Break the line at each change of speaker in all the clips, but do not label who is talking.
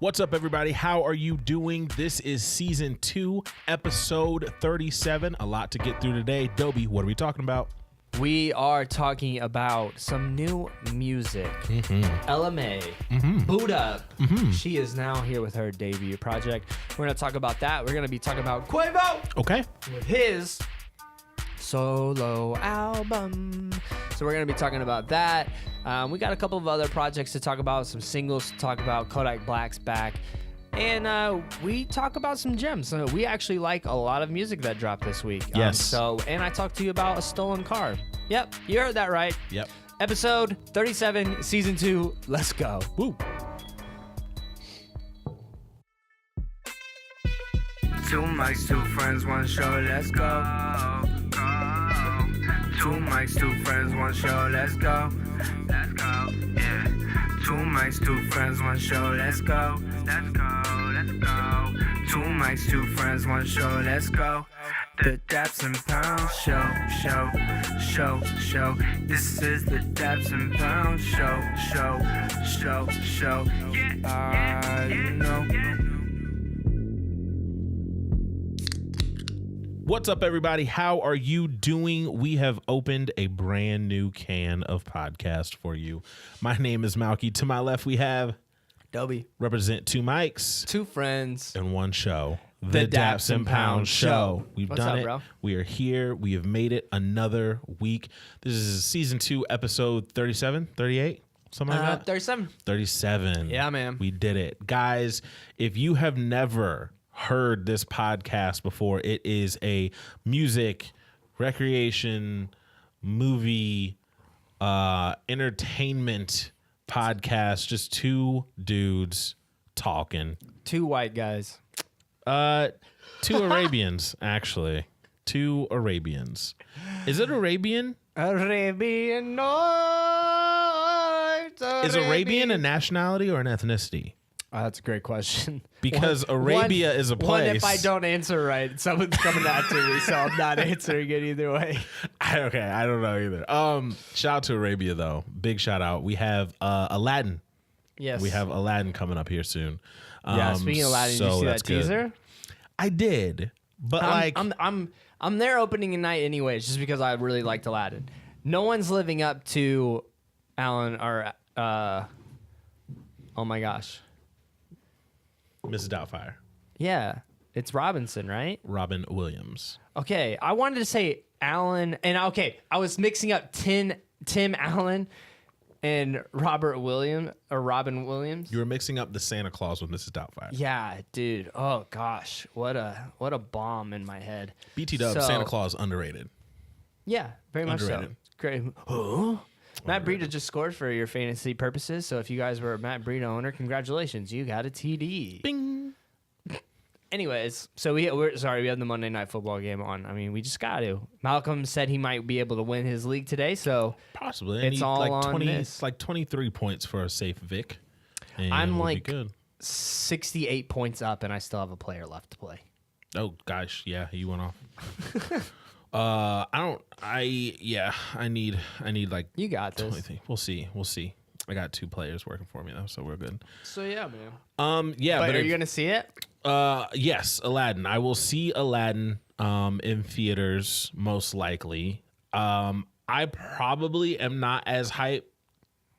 What's up, everybody? How are you doing? This is season 2, episode 37. A lot to get through today. Doby, what are we talking about?
We are talking about some new music. LMA, Boot Up. She is now here with her debut project. We're going to talk about that. We're going to be talking about QUAVO.
Okay.
With his solo album. So we're going to be talking about that. We got a couple of other projects to talk about, some singles to talk about. Kodak Black's back. And we talk about some gems. So we actually like a lot of music that dropped this week.
Yes.
And I talked to you about a stolen car. Yep, you heard that right.
Yep.
Episode 37, season 2. Let's go.
Woo.
Two mics, two friends, one show, let's go. Two mics, two friends, one show, let's go. Let's go, yeah. Two mics, two friends, one show, let's go. Let's go, let's go. Two mics, two friends, one show, let's go. The Daps and Pounds show. This is the Daps and Pounds show. Yeah, you know.
What's up, everybody? How are you doing? We have opened a brand new can of podcast for you. My name is Malky. To my left, we have
Doby.
represent two mics
Two friends.
and one show.
The Daps and Pounds show.
We've
What's
done
up,
it.
bro?
We are here. We have made it another week. This is season 2, episode 37, 38, something like that.
37.
37.
Yeah, man.
We did it. Guys, if you have never heard this podcast before, it is a music, recreation, movie, entertainment podcast. Just two dudes talking.
Two white guys.
Two Arabians, actually. Two Arabians. Is it Arabian?
Arabian Nights.
Is Arabian a nationality or an ethnicity?
That's a great question.
Because Arabia is a place.
One, if I don't answer right, someone's coming after me, so I'm not answering it either way.
Okay, I don't know either. Shout out to Arabia, though. Big shout out. We have Aladdin.
Yes.
We have Aladdin coming up here soon.
Yeah, speaking of Aladdin, did you see that teaser?
Good. I did, but
I'm there opening night anyways, just because I really liked Aladdin. No one's living up to Alan or oh my gosh.
Mrs. Doubtfire.
Yeah, it's Robinson, right?
Robin Williams.
Okay, I wanted to say Alan, and okay, I was mixing up Tim Allen and Robin Williams.
You were mixing up the Santa Claus with Mrs. Doubtfire.
Yeah, dude. Oh gosh, what a bomb in my head.
BT Dub, Santa Claus underrated.
Yeah, very much so.
Underrated.
Great. Oh. Matt Breida just scored for your fantasy purposes, so if you guys were a Matt Breida owner, congratulations, you got a TD.
Bing.
Anyways, so we have the Monday Night Football game on. I mean, we just got to. Malcolm said he might be able to win his league today, so
Possibly.
It's all
like
on
20,
this.
like 23 points for a safe Vic. And
I'm
we'll be
like
good.
68 points up, and I still have a player left to play.
Oh gosh, yeah, you went off. I need like
You got this.
20. We'll see. I got 2 players working for me though, so we're good.
So yeah, man.
Yeah,
But
but
are you gonna see it?
yes, Aladdin. I will see Aladdin in theaters most likely. I probably am not as hyped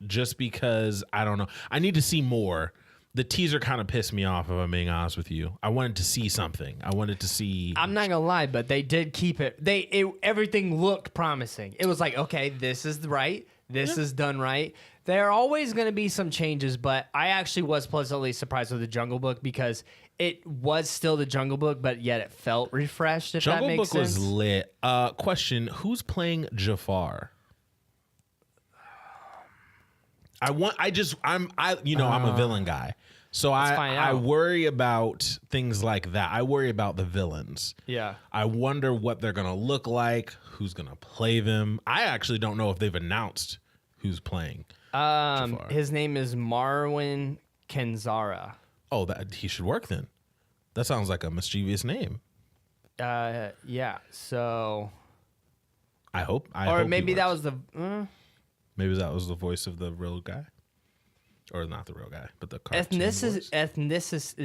just because I don't know. I need to see more. The teaser kind of pissed me off, if I'm being honest with you. I wanted to see something. I wanted to see.
I'm not gonna lie, but they did keep it. Everything looked promising. It was like, okay, this is right. This is done right. There are always going to be some changes, but I actually was pleasantly surprised with the Jungle Book because it was still the Jungle Book, but yet it felt refreshed. If
Jungle
that makes
Book
sense.
was lit. Question: who's playing Jafar? I'm a villain guy. So I worry about things like that. I worry about the villains.
Yeah.
I wonder what they're going to look like, who's going to play them. I actually don't know if they've announced who's playing. Jafar.
His name is Marwan Kenzara.
Oh, that he should work then. That sounds like a mischievous name.
Yeah. So
I hope
maybe that was the
maybe that was the voice of the real guy. or not the real guy, but the cartoon
It's an ethnicity.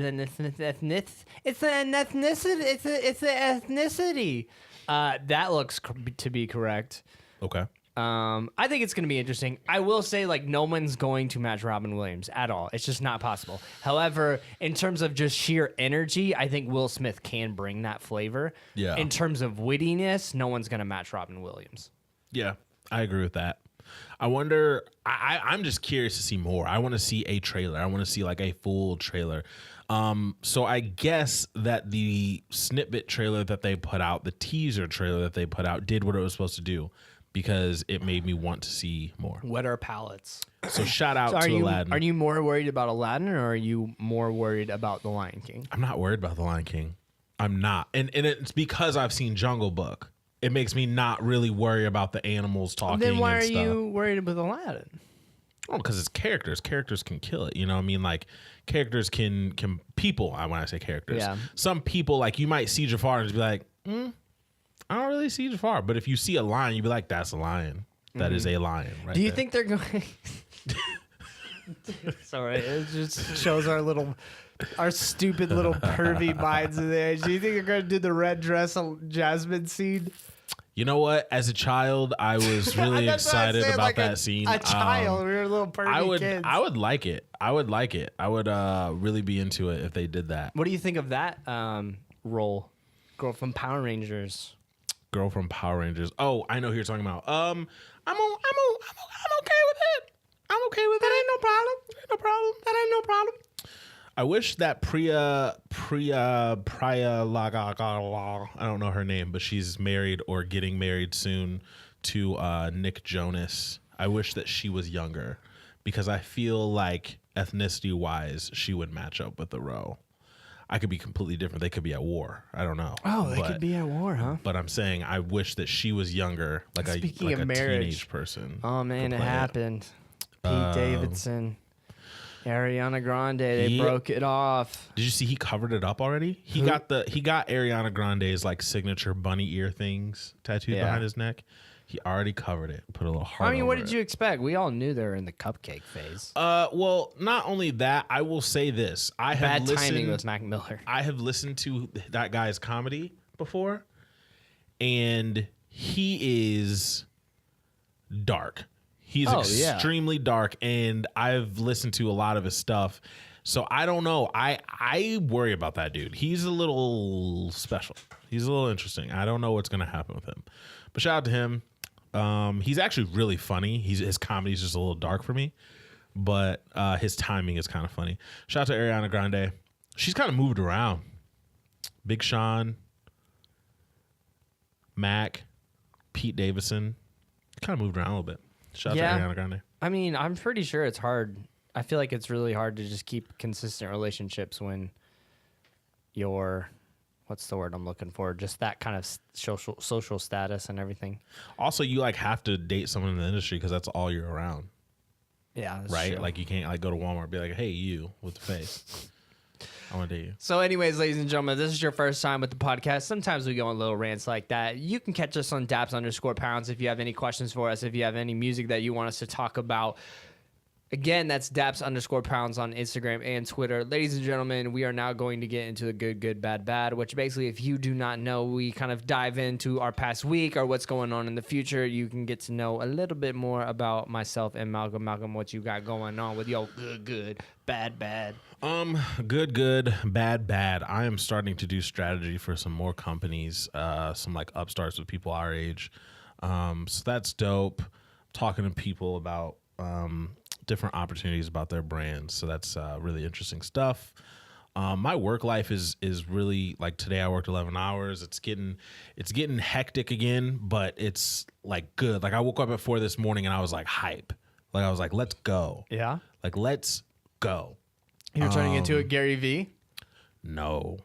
That looks to be correct.
Okay.
I think it's going to be interesting. I will say, like, no one's going to match Robin Williams at all. It's just not possible. However, in terms of just sheer energy, I think Will Smith can bring that flavor.
Yeah.
In terms of wittiness, no one's going to match Robin Williams.
Yeah, I agree with that. I wonder, I'm just curious to see more. I want to see a trailer. I want to see like a full trailer. So I guess that the snippet trailer that they put out, the teaser trailer that they put out, did what it was supposed to do, because it made me want to see more.
Wet our palates.
So shout out to Aladdin.
Are you more worried about Aladdin, or are you more worried about The Lion King?
I'm not worried about The Lion King. I'm not. And it's because I've seen Jungle Book. It makes me not really worry about the animals talking.
Then why
and
are
stuff.
you worried about Aladdin?
Oh, because it's characters. Characters can kill it. You know what I mean? Like, characters can people, when I say characters.
Yeah.
Some people, like, you might see Jafar and just be like, I don't really see Jafar. But if you see a lion, you'd be like, that's a lion. That is a lion. Right.
Do you
there.
think they're going... Sorry, it just shows our stupid little pervy minds in there. Do you think they're going to do the red dress Jasmine scene?
You know what? As a child, I was really excited about
like
that scene.
A child, we were little pervy kids.
I would like it. I would like it. I would really be into it if they did that.
What do you think of that role? Girl from Power Rangers.
Girl from Power Rangers. Oh, I know who you're talking about. I'm okay with it. I'm okay with it. That ain't no problem. Ain't no problem. That ain't no problem. I wish that Priya Laga, I don't know her name, but she's married or getting married soon to Nick Jonas. I wish that she was younger, because I feel like ethnicity-wise, she would match up with the Roe. I could be completely different. They could be at war. I don't know.
Oh, they could be at war, huh?
But I'm saying I wish that she was younger, like
Speaking of
a
marriage,
teenage person.
Oh, man, it happened. Pete Davidson. Ariana Grande, they broke it off.
Did you see he covered it up already? He got Ariana Grande's like signature bunny ear things tattooed behind his neck. He already covered it. Put a little heart.
I mean, what
over
did you expect? We all knew they were in the cupcake phase.
Well, not only that, I will say this.
Bad timing with Mac Miller.
I have listened to that guy's comedy before, and he is dark. He's extremely dark, and I've listened to a lot of his stuff. So I don't know. I worry about that dude. He's a little special. He's a little interesting. I don't know what's going to happen with him. But shout out to him. He's actually really funny. His comedy is just a little dark for me, but his timing is kind of funny. Shout out to Ariana Grande. She's kind of moved around. Big Sean, Mac, Pete Davidson. Kind of moved around a little bit. Shout out to Ariana Grande.
I mean, I'm pretty sure it's hard. I feel like it's really hard to just keep consistent relationships when you're, what's the word I'm looking for? Just that kind of social status and everything.
Also, you like have to date someone in the industry because that's all you're around.
Yeah, that's
right?
true.
Like you can't like go to Walmart and be like, hey, you with the face. I want to date you.
So anyways, ladies and gentlemen, this is your first time with the podcast. Sometimes we go on little rants like that. You can catch us on Daps_pounds if you have any questions for us, if you have any music that you want us to talk about. Again, that's Daps_pounds on Instagram and Twitter. Ladies and gentlemen, we are now going to get into the good, bad, which basically, if you do not know, we kind of dive into our past week or what's going on in the future. You can get to know a little bit more about myself and Malcolm. Malcolm, what you got going on with your good, bad.
Good, bad. I am starting to do strategy for some more companies, some like upstarts with people our age. So that's dope. Talking to people about different opportunities about their brands. So that's really interesting stuff. My work life is really like today I worked 11 hours. It's getting hectic again, but it's like good. Like I woke up at 4 this morning and I was like hype. Like I was like, let's go.
Yeah.
Like, let's go.
You're turning into a Gary V?
No.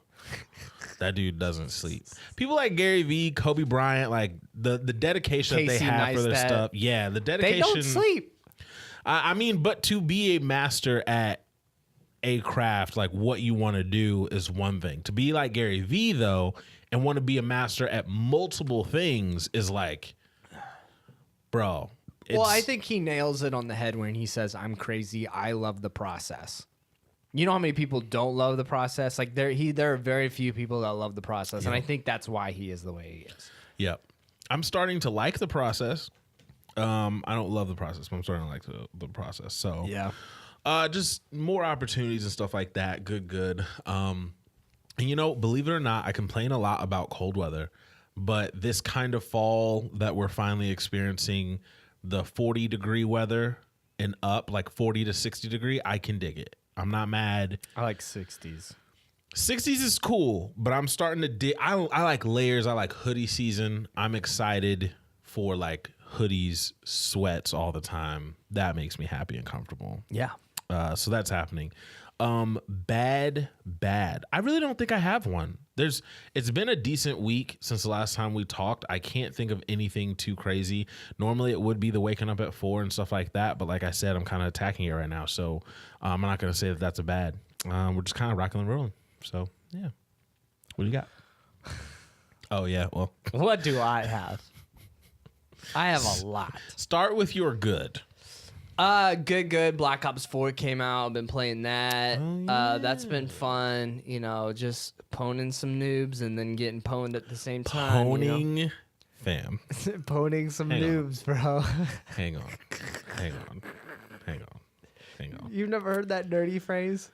That dude doesn't sleep. People like Gary V, Kobe Bryant, like the dedication that they have for their stuff. Yeah, the dedication.
They don't sleep.
I mean, but to be a master at a craft, like what you want to do is one thing. To be like Gary V, though, and want to be a master at multiple things is like, bro,
Well, I think he nails it on the head when he says, "I'm crazy. I love the process." You know how many people don't love the process? Like there are very few people that love the process, and I think that's why he is the way he is.
Yep. I'm starting to like the process. I don't love the process, but I'm starting to like the process. So
Yeah.
Just more opportunities and stuff like that. Good. And you know, believe it or not, I complain a lot about cold weather, but this kind of fall that we're finally experiencing, the 40-degree weather and up, like 40 to 60 degree, I can dig it. I'm not mad.
I like 60s.
60s is cool, but I'm starting to dig. I like layers. I like hoodie season. I'm excited for like hoodies, sweats all the time. That makes me happy and comfortable.
Yeah.
So that's happening. Bad. I really don't think I have one. It's been a decent week since the last time we talked. I can't think of anything too crazy. Normally it would be the waking up at 4 and stuff like that. But like I said, I'm kind of attacking it right now. So I'm not going to say that that's a bad. We're just kind of rocking and rolling. So yeah. What do you got? Oh yeah. Well,
What do I have? I have a lot.
start with your good.
Good. Black Ops 4 came out. I've been playing that. That's been fun. You know, just poning some noobs and then getting pwned at the same time.
Poning,
you know?
fam.
Poning some
Hang on.
noobs, bro.
Hang on.
You've never heard that dirty phrase?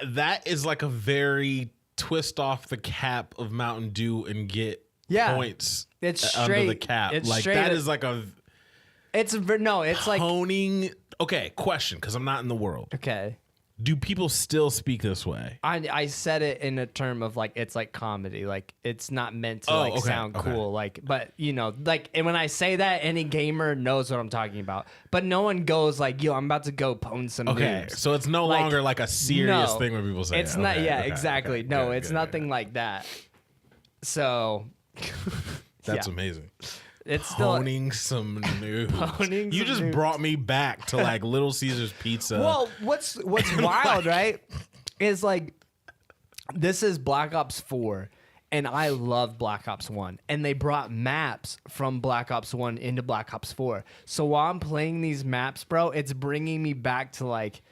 That is like a very twist off the cap of Mountain Dew and get points.
It's
under
straight.
the cap.
It's
like
straight
that
up-
is like a
It's like
honing. Okay, question, because I'm not in the world.
okay.
Do people still speak this way?
I said it in a term of like it's like comedy, like it's not meant to
Oh, okay,
sound
okay.
cool, like but you know like and when I say that any gamer knows what I'm talking about, but no one goes like yo I'm about to go pwn some
Okay,
noobs.
so it's no
Like,
longer like a serious
no,
thing where people say
it's
it.
not.
Okay,
Yeah,
okay,
exactly.
okay,
No,
good,
it's
good,
nothing
good.
like that. So
That's
yeah.
amazing.
It's still
Honing some news.
Honing
You
some
just
noobs.
brought me back to like Little Caesars Pizza.
Well, what's wild, right? Is like this is Black Ops 4, and I love Black Ops 1, and they brought maps from Black Ops 1 into Black Ops 4. So while I'm playing these maps, bro, it's bringing me back to like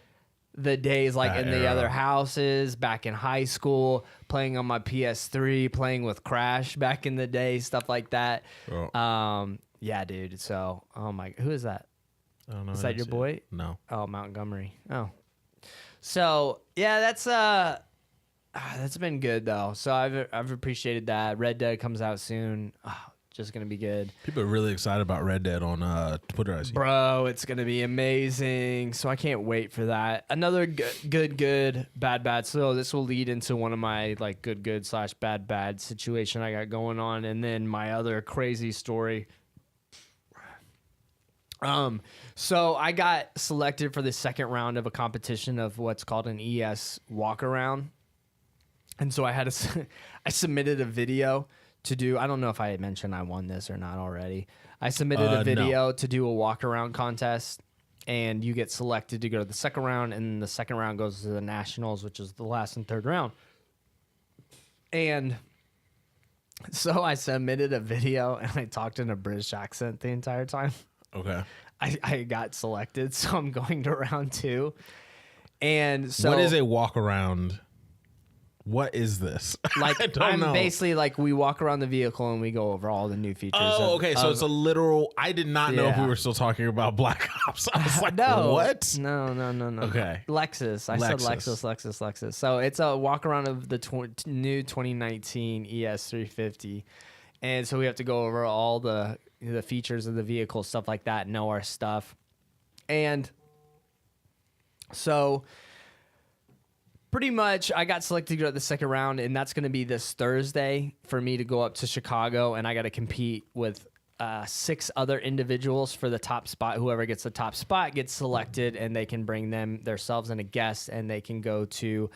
the days like
That
in the
era.
other houses, back in high school, playing on my PS3, playing with Crash back in the day, stuff like that.
Oh.
Yeah, dude. So, oh my, who is that?
I don't know.
Is
I
that your
didn't see
boy?
it. No.
Oh, Montgomery. Oh. So, yeah, that's been good though. So I've appreciated that. Red Dead comes out soon. Oh, just going to be good.
People are really excited about Red Dead on Twitter, I see.
Bro, it's going to be amazing. So I can't wait for that. Another good, bad. So this will lead into one of my like good/bad situation I got going on, and then my other crazy story. So I got selected for the second round of a competition of what's called an ES walk around. And so I submitted a video to do, I don't know if I had mentioned I won this or not already. I submitted a video to do a walk around contest, and you get selected to go to the second round, and the second round goes to the nationals, which is the last and third round. And so I submitted a video and I talked in a British accent the entire time.
Okay.
I got selected, so I'm going to round 2. And so
What is a walk around? What is this?
like
I don't
I'm
know.
basically like we walk around the vehicle and we go over all the new features.
Oh, okay. So it's a literal. I did not know if we
Yeah.
were still talking about Black Ops. I was like,
no,
what?
No.
Okay.
Lexus. I said Lexus. So it's a walk around of the new 2019 ES350, and so we have to go over all the features of the vehicle, stuff like that, know our stuff, and so. Pretty much, I got selected to go to the second round, and that's going to be this Thursday for me to go up to Chicago, and I got to compete with 6 other individuals for the top spot. Whoever gets the top spot gets selected, and they can bring themselves and a guest, and they can go to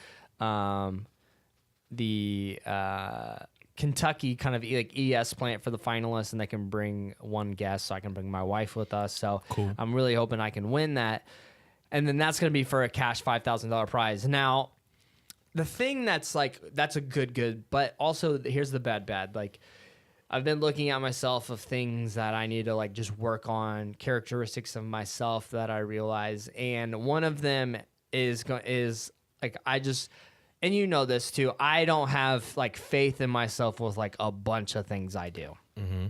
the Kentucky kind of like ES plant for the finalists, and they can bring one guest, so I can bring my wife with us. So
Cool.
I'm really hoping I can win that, and then that's going to be for a cash $5,000 prize. Now, the thing that's a good, but also here's the bad. Like, I've been looking at myself of things that I need to like just work on, characteristics of myself that I realize, and one of them is like I just, and you know this too, I don't have like faith in myself with like a bunch of things I do.
Mm-hmm.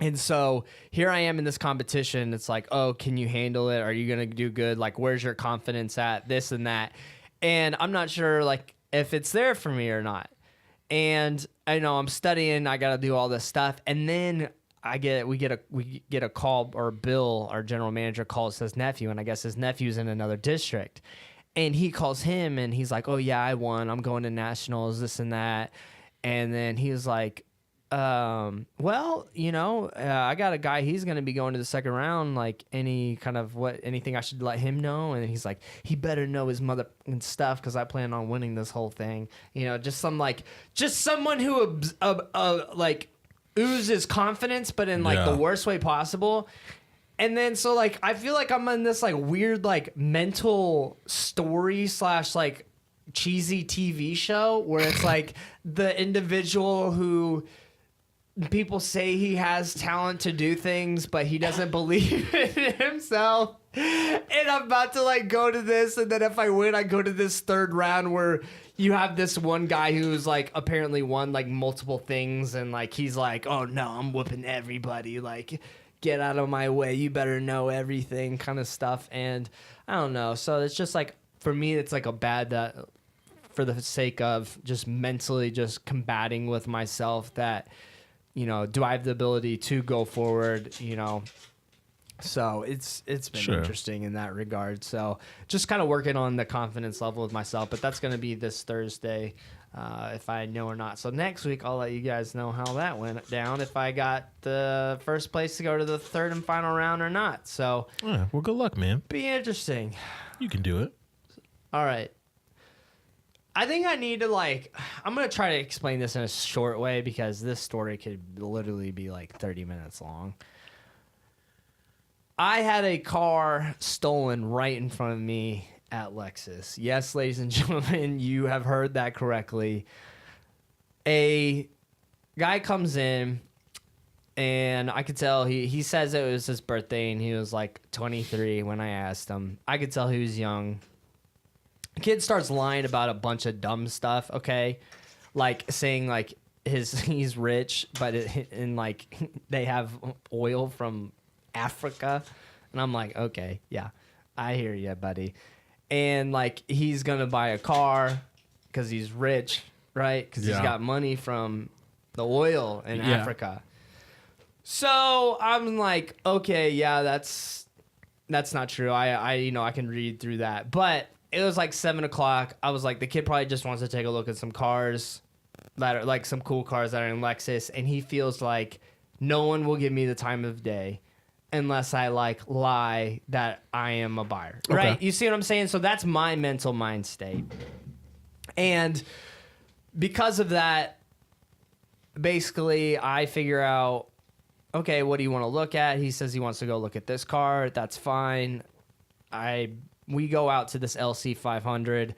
And so here I am in this competition. It's like, oh, can you handle it? Are you going to do good? Like, where's your confidence at? This and that. And I'm not sure like if it's there for me or not. And I know I'm studying, I got to do all this stuff. And then we get a call, or Bill, our general manager, calls his nephew, and I guess his nephew's in another district. And he calls him and he's like, oh yeah, I won. I'm going to nationals, this and that. And then he was like, well, you know, I got a guy, he's going to be going to the second round. Like anything I should let him know. And he's like, he better know his mother and stuff, cause I plan on winning this whole thing. You know, just someone who, like oozes confidence, but in like the worst way possible. And then, so like, I feel like I'm in this like weird, like mental story / like cheesy TV show where it's like the individual who people say he has talent to do things, but he doesn't believe in himself. And I'm about to like go to this, and then if I win, I go to this third round where you have this one guy who's like apparently won like multiple things, and like he's like, oh no, I'm whooping everybody, like get out of my way, you better know everything kind of stuff. And I don't know, so it's just like, for me, it's like a bad for the sake of just mentally just combating with myself that, you know, do I have the ability to go forward, you know? So it's been interesting in that regard. So just kind of working on the confidence level with myself, but that's going to be this Thursday, if I know or not. So next week, I'll let you guys know how that went down, if I got the first place to go to the third and final round or not. So
yeah, well, good luck, man.
Be interesting.
You can do it.
All right. I think I need to I'm going to try to explain this in a short way, because this story could literally be like 30 minutes long. I had a car stolen right in front of me at Lexus. Yes, ladies and gentlemen, you have heard that correctly. A guy comes in, and I could tell he says it was his birthday, and he was like 23 when I asked him. I could tell he was young. Kid starts lying about a bunch of dumb stuff, okay? Like saying like he's rich, but they have oil from Africa. And I'm like, okay, yeah, I hear you, buddy. And like he's going to buy a car because he's rich, right? Because he's got money from the oil in Africa. So I'm like, okay, yeah, that's not true. I can read through that. But it was like 7 o'clock. I was like, the kid probably just wants to take a look at some cars that are like some cool cars that are in Lexus. And he feels like no one will give me the time of day unless I like lie that I am a buyer. Okay. Right? You see what I'm saying? So that's my mental mind state. And because of that, basically I figure out, okay, what do you want to look at? He says he wants to go look at this car. That's fine. We go out to this LC 500,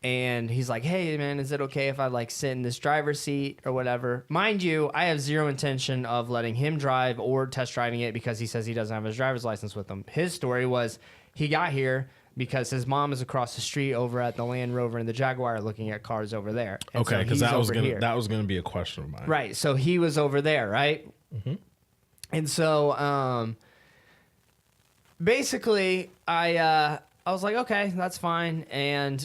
and he's like, hey, man, is it okay if I like sit in this driver's seat or whatever? Mind you, I have zero intention of letting him drive or test driving it, because he says he doesn't have his driver's license with him. His story was he got here because his mom is across the street over at the Land Rover and the Jaguar looking at cars over there. And
okay, because that was gonna be a question of mine.
Right, so he was over there, right? Mm-hmm. And so basically I was like, okay, that's fine. And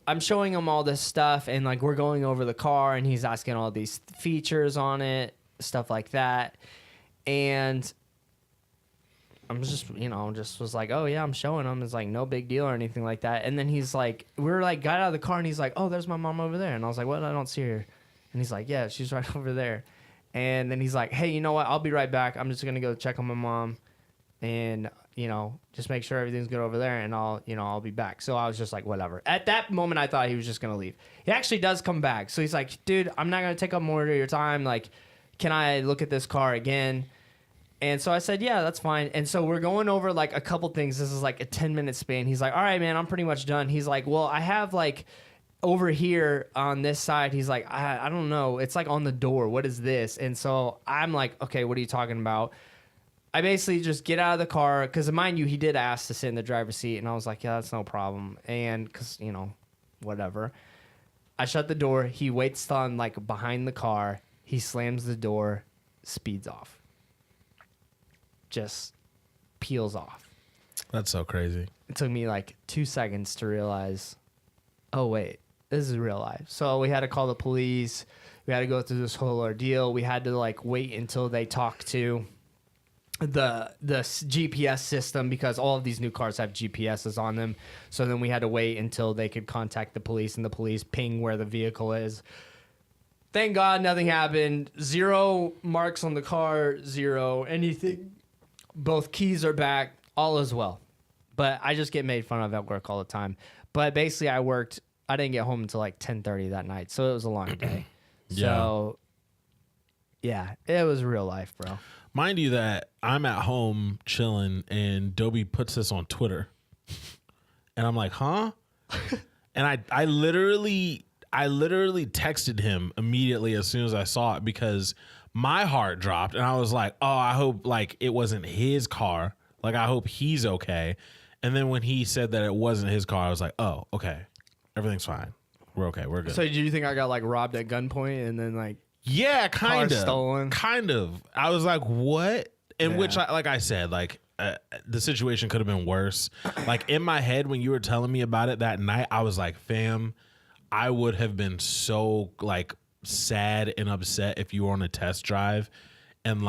I'm showing him all this stuff, and like we're going over the car, and he's asking all these features on it, stuff like that. And I'm just, just was like, oh yeah, I'm showing him. It's like no big deal or anything like that. And then he's like, got out of the car, and he's like, oh, there's my mom over there. And I was like, what? I don't see her. And he's like, yeah, she's right over there. And then he's like, hey, you know what? I'll be right back. I'm just going to go check on my mom and, just make sure everything's good over there, and I'll be back. So I was just like, whatever. At that moment, I thought he was just going to leave. He actually does come back. So he's like, dude, I'm not going to take up more of your time. Like, can I look at this car again? And so I said, yeah, that's fine. And so we're going over like a couple things. This is like a 10-minute span. He's like, all right, man, I'm pretty much done. He's like, well, I have like over here on this side, he's like, I don't know. It's like on the door. What is this? And so I'm like, okay, what are you talking about? I basically just get out of the car because, mind you, he did ask to sit in the driver's seat, and I was like, yeah, that's no problem. And because, you know, whatever. I shut the door. He waits on like behind the car. He slams the door, speeds off. Just peels off.
That's so crazy.
It took me like 2 seconds to realize, oh, wait, this is real life. So we had to call the police. We had to go through this whole ordeal. We had to like wait until they talked to the GPS system because all of these new cars have GPSs on them. So then we had to wait until they could contact the police and the police ping where the vehicle is. Thank God nothing happened. 0 marks on the car, 0 anything. Both keys are back. All is well. But I just get made fun of at work all the time. But basically I didn't get home until like 10:30 that night. So it was a long day. So yeah, it was real life, bro.
Mind you that I'm at home chilling and Doby puts this on Twitter. And I'm like, huh? And I literally texted him immediately as soon as I saw it because my heart dropped and I was like, oh, I hope like it wasn't his car. Like, I hope he's okay. And then when he said that it wasn't his car, I was like, oh, okay. Everything's fine. We're okay. We're good.
So do you think I got like robbed at gunpoint and then like
yeah, kind of
stolen?
Kind of. I was like, what? In which, like I said, like the situation could have been worse. Like in my head, when you were telling me about it that night, I was like, fam, I would have been so like sad and upset if you were on a test drive. And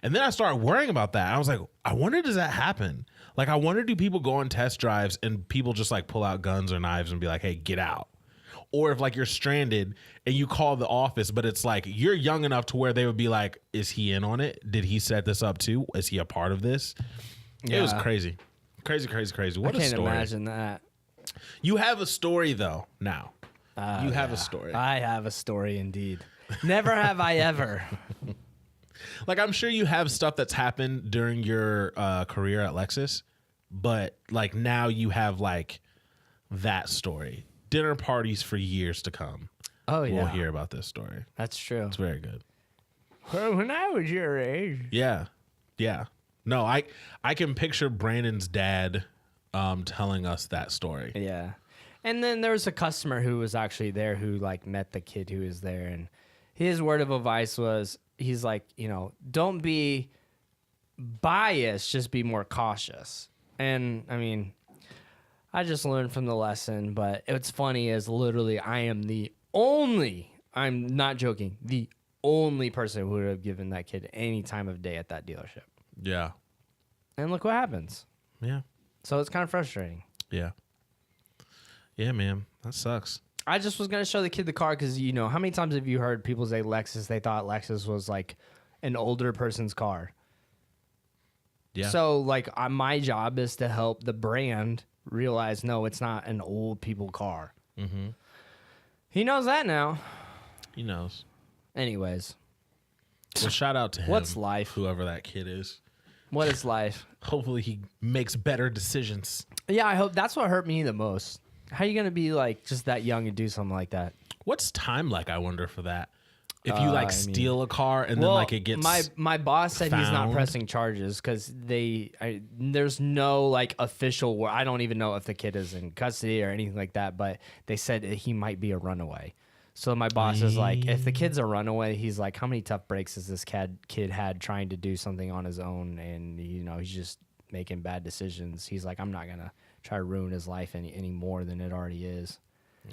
then I started worrying about that. I was like, I wonder, does that happen? Like, I wonder, do people go on test drives and people just like pull out guns or knives and be like, hey, get out? Or if like you're stranded and you call the office, but it's like you're young enough to where they would be like, is he in on it? Did he set this up too? Is he a part of this? Yeah. It was crazy. Crazy. What a story.
I can't imagine that.
You have a story though now. You have a story.
I have a story indeed. Never have I ever.
Like, I'm sure you have stuff that's happened during your career at Lexus, but like now you have like that story. Dinner parties for years to come.
Oh, yeah.
We'll hear about this story.
That's true.
It's very good.
Well, when I was your age.
Yeah. Yeah. No, I can picture Brandon's dad telling us that story.
Yeah. And then there was a customer who was actually there who like met the kid who was there. And his word of advice was, he's like, you know, don't be biased, just be more cautious. And I mean, I just learned from the lesson, but what's funny is literally I'm not joking, the only person who would have given that kid any time of day at that dealership.
Yeah.
And look what happens.
Yeah.
So it's kind of frustrating.
Yeah. Yeah, man. That sucks.
I just was going to show the kid the car because, you know, how many times have you heard people say Lexus, they thought Lexus was like an older person's car? Yeah. So, like, my job is to help the brand realize, no, it's not an old people car. Mm-hmm. He knows that now.
He knows.
Anyways.
Well, shout out to him.
What's life?
Whoever that kid is.
What is life?
Hopefully he makes better decisions.
Yeah, I hope. That's what hurt me the most. How are you going to be, like, just that young and do something like that?
What's time like, I wonder, for that? If you, like, steal a car and then, like, it gets
my boss said
found.
He's not pressing charges because there's no, like, official... I don't even know if the kid is in custody or anything like that, but they said he might be a runaway. So my boss is like, if the kid's a runaway, he's like, how many tough breaks has this kid had trying to do something on his own? And, you know, he's just making bad decisions. He's like, I'm not going to try to ruin his life any more than it already is.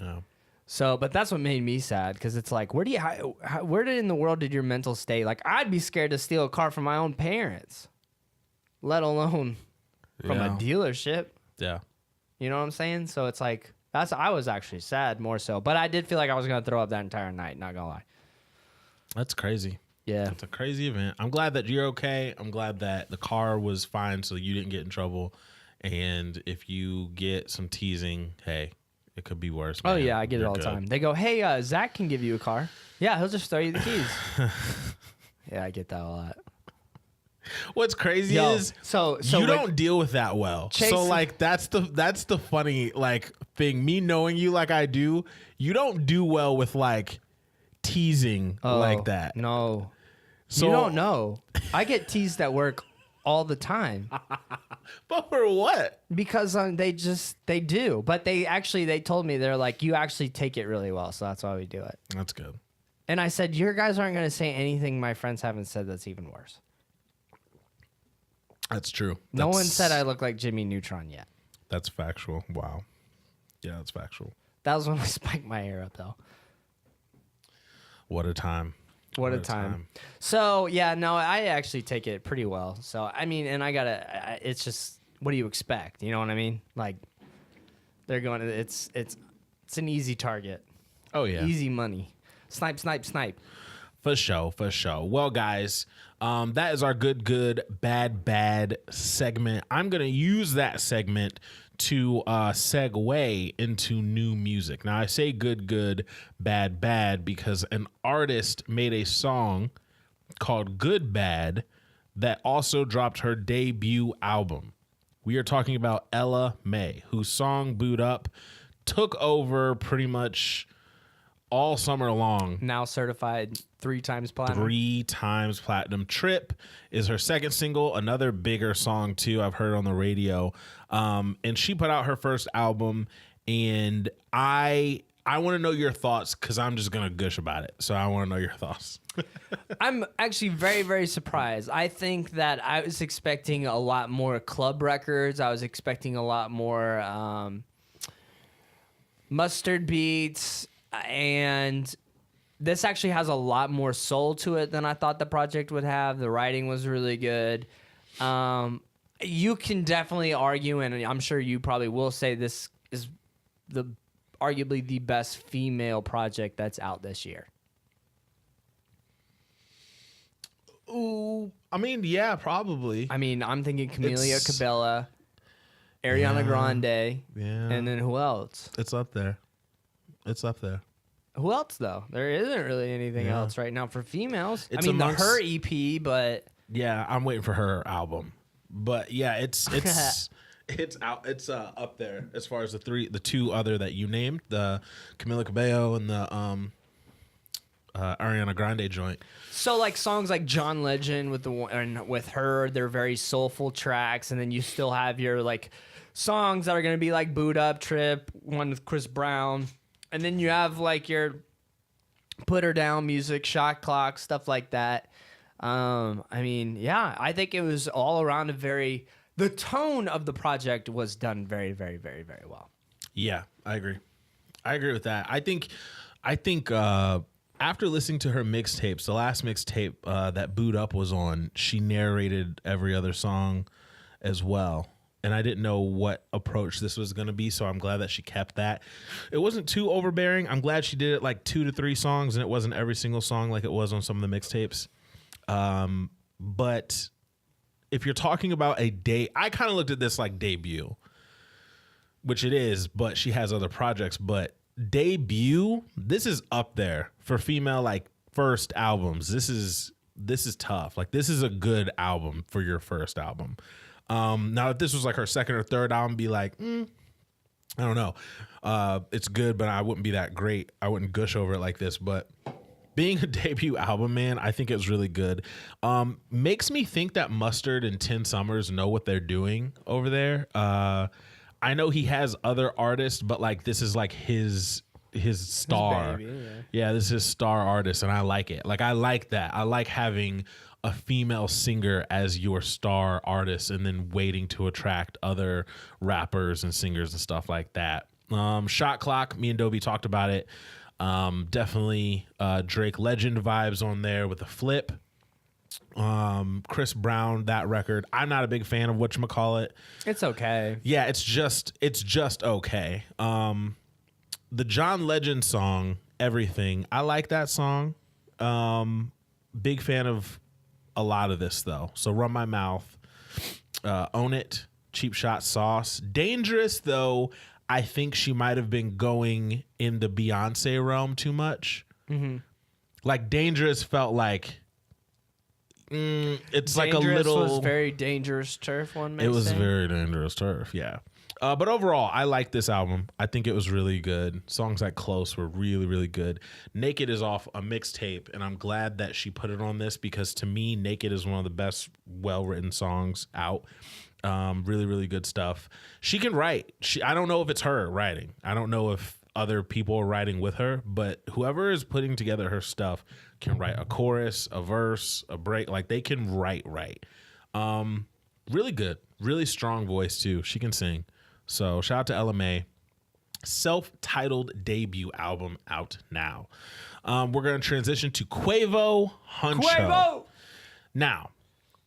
No.
So, but that's what made me sad because it's like, where in the world did your mental state? Like, I'd be scared to steal a car from my own parents, let alone from a dealership.
Yeah.
You know what I'm saying? So it's like, I was actually sad more so, but I did feel like I was going to throw up that entire night, not going to lie.
That's crazy.
Yeah.
It's a crazy event. I'm glad that you're okay. I'm glad that the car was fine so you didn't get in trouble. And if you get some teasing, hey, it could be worse.
Man. Oh, yeah, I get it
You're
all the
good.
time. They go, hey, Zach can give you a car. Yeah, he'll just throw you the keys. Yeah, I get that a lot.
What's crazy
Yo,
is
so
you
with-
don't deal with that well.
Chase-
So like that's the funny like thing. Me knowing you like I do, you don't do well with like teasing like that.
No.
So
You don't know. I get teased at work all the time
But for what?
because they do. But they told me, they're like, you actually take it really well. So that's why we do it.
That's good.
And I said, your guys aren't going to say anything my friends haven't said that's even worse.
That's true.
No one
That's-
said I look like Jimmy Neutron yet.
That's factual. Wow. Yeah, that's factual.
That was when I spiked my hair up, though.
What a time.
What a time. So, yeah, no, I actually take it pretty well. So, I mean, and it's just, what do you expect? You know what I mean? Like, they're going, it's an easy target.
Oh yeah.
Easy money. Snipe, snipe, snipe.
For sure, for sure. Well, guys, that is our good, bad segment. I'm going to use that segment to segue into new music. Now, I say good, bad because an artist made a song called Good Bad that also dropped her debut album. We are talking about Ella Mai, whose song Boot Up took over pretty much all summer long.
Now certified 3 times platinum.
3 times platinum. Trip is her second single, another bigger song too I've heard on the radio. And she put out her first album, and I want to know your thoughts because I'm just gonna gush about it. So I want to know your thoughts.
I'm actually very, very surprised. I think that I was expecting a lot more club records. I was expecting a lot more mustard beats, and this actually has a lot more soul to it than I thought the project would have. The writing was really good. You can definitely argue, and I'm sure you probably will say this is arguably the best female project that's out this year.
Ooh, I mean, yeah, probably.
I mean, I'm thinking Camellia
It's-
Cabela, Ariana
Yeah.
Grande,
Yeah,
and then who else?
it's up there. It's up there.
Who else though? There isn't really anything
Yeah.
else right now for females.
It's
I mean,
amongst-
her EP, but
Yeah, I'm waiting for her album. But yeah, it's out. It's up there as far as the two other that you named, the Camila Cabello and the Ariana Grande joint.
so like songs like John Legend with with her, they're very soulful tracks, and then you still have your like songs that are gonna be like Boot Up, Trip, one with Chris Brown, and then you have like your Put Her Down music, Shot Clock, stuff like that. I mean, yeah, I think it was all around the tone of the project was done very, very, very, very well.
Yeah, I agree. I agree with that. I think after listening to her mixtapes, the last mixtape that Boot Up was on, she narrated every other song as well. And I didn't know what approach this was going to be, so I'm glad that she kept that. It wasn't too overbearing. I'm glad she did it like 2 to 3 songs, and it wasn't every single song like it was on some of the mixtapes. But if you're talking about I kind of looked at this like debut, which it is, but she has other projects. But debut, this is up there for female like first albums. This is tough. Like this is a good album for your first album. Now if this was like her second or third album, be like, I don't know. It's good, but I wouldn't be that great. I wouldn't gush over it like this, but being a debut album, man, I think it was really good. Makes me think that Mustard and 10 Summers know what they're doing over there. I know he has other artists, but like this is like his star.
baby,
Yeah, this is his star artist, and I like it. Like I like that. I like having a female singer as your star artist and then waiting to attract other rappers and singers and stuff like that. Shot Clock, me and Doby talked about it. Definitely Drake Legend vibes on there with a flip. Chris Brown, that record. I'm not a big fan of whatchamacallit.
It's okay.
Yeah, it's just okay. The John Legend song, Everything. I like that song. Big fan of a lot of this though. So Run My Mouth, Own It, Cheap Shot Sauce. Dangerous though, I think she might have been going in the Beyonce realm too much. Mm-hmm. Like Dangerous felt like It's
Dangerous
like a little.
was very dangerous turf. One may
It was
say.
very dangerous turf. Yeah. But overall, I like this album. I think it was really good. Songs like Close were really, really good. Naked is off a mixtape, and I'm glad that she put it on this because to me, Naked is one of the best well-written songs out. Really, really good stuff. She can write. I don't know if it's her writing. I don't know if other people are writing with her, but whoever is putting together her stuff can write a chorus, a verse, a break. Like they can write right. Really good. Really strong voice too. She can sing. So shout out to LMA. Self-titled debut album out now. We're going to transition to QUAVO HUNCHO.
QUAVO!
Now,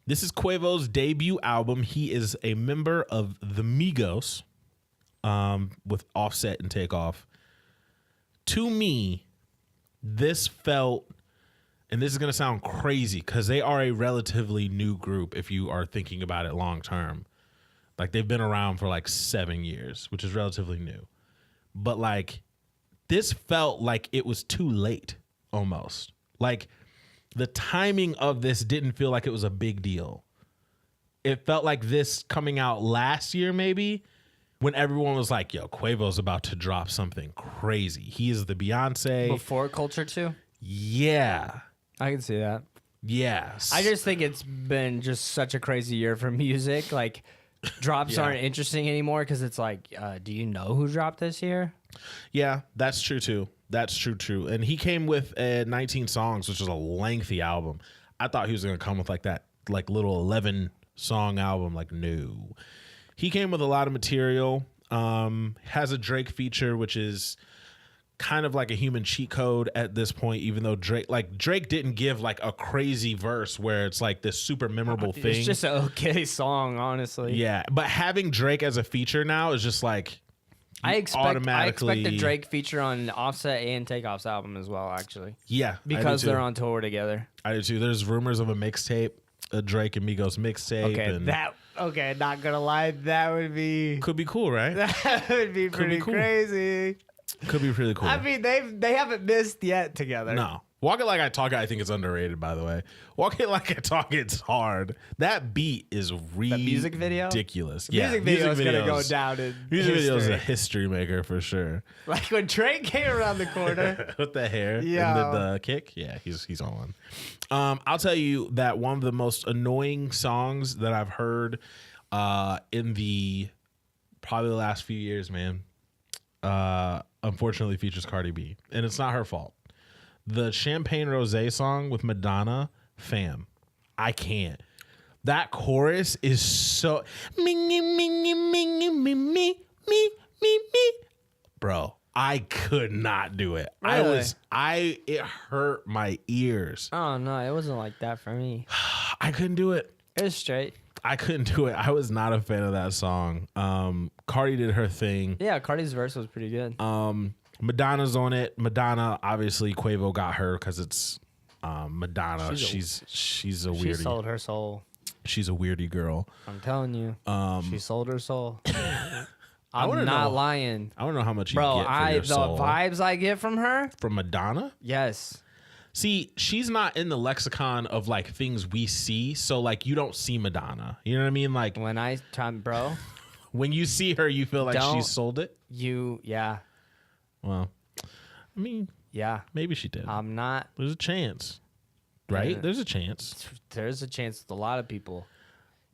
this is QUAVO's debut album. He is a member of the Migos with Offset and Takeoff. To me, this felt, and this is going to sound crazy because they are a relatively new group if you are thinking about it long term. Like they've been around for like 7 years, which is relatively new. But like this felt like it was too late almost. Like the timing of this didn't feel like it was a big deal. It felt like this coming out last year maybe when everyone was like, yo, Quavo's about to drop something crazy. He is the Beyonce.
Before Culture 2?
Yeah.
I can see that.
Yes.
I just think it's been just such a crazy year for music. Like, drops
Yeah.
aren't interesting anymore because it's like, do you know who dropped this year?
Yeah, that's true too. That's true. And he came with 19 songs, which is a lengthy album. I thought he was going to come with like that, like little 11 song album. Like, no. He came with a lot of material. Has a Drake feature, which is kind of like a human cheat code at this point, even though Drake didn't give like a crazy verse where it's like this super memorable thing.
It's just an okay song, honestly.
Yeah, but having Drake as a feature now is just like
I expect
automatically.
a Drake feature on Offset and Takeoff's album as well, actually.
Yeah,
Because they're on tour together.
I do too. There's rumors of a mixtape, a Drake and Migos mixtape.
Okay, not gonna lie, that would be
could be cool, right?
that would be pretty
cool.
crazy.
Could be pretty cool.
I mean, they haven't missed yet together.
No. Walk It Like I Talk It, I think it's underrated, by the way. Walk It Like I Talk It's hard. That beat is
music video?
ridiculous.
The music video is gonna go down in
Music video is a
history.
history maker for sure.
Like when Trey came around the corner.
With the hair
Yeah.
and the kick. Yeah, he's on. I'll tell you that one of the most annoying songs that I've heard in the probably the last few years, man, unfortunately features Cardi B. And it's not her fault. The Champagne Rosé song with Madonna, fam, I can't. That chorus is so me. Bro, I could not do it.
Really?
It hurt my ears.
Oh no, it wasn't like that for me.
I couldn't do it.
It was straight.
I couldn't do it. I was not a fan of that song. Cardi did her thing.
Yeah, Cardi's verse was pretty good.
Madonna's on it. Madonna, obviously, Quavo got her because it's Madonna. She's a weirdy.
She sold her soul.
She's a weirdy girl.
I'm telling you. She sold her soul. I'm
wanna
not
know-
lying.
I don't know how much you
Bro,
get for your
the
soul.
vibes I get from her,
From Madonna?
yes.
See, she's not in the lexicon of like things we see, so like you don't see Madonna. You know what I mean? Like
When I time, bro,
when you see her, you feel like she
Don't-
sold it.
yeah,
Well, I mean,
yeah.
maybe she did.
I'm not.
There's a chance, right?
Yeah.
There's a chance.
There's a chance with a lot of people.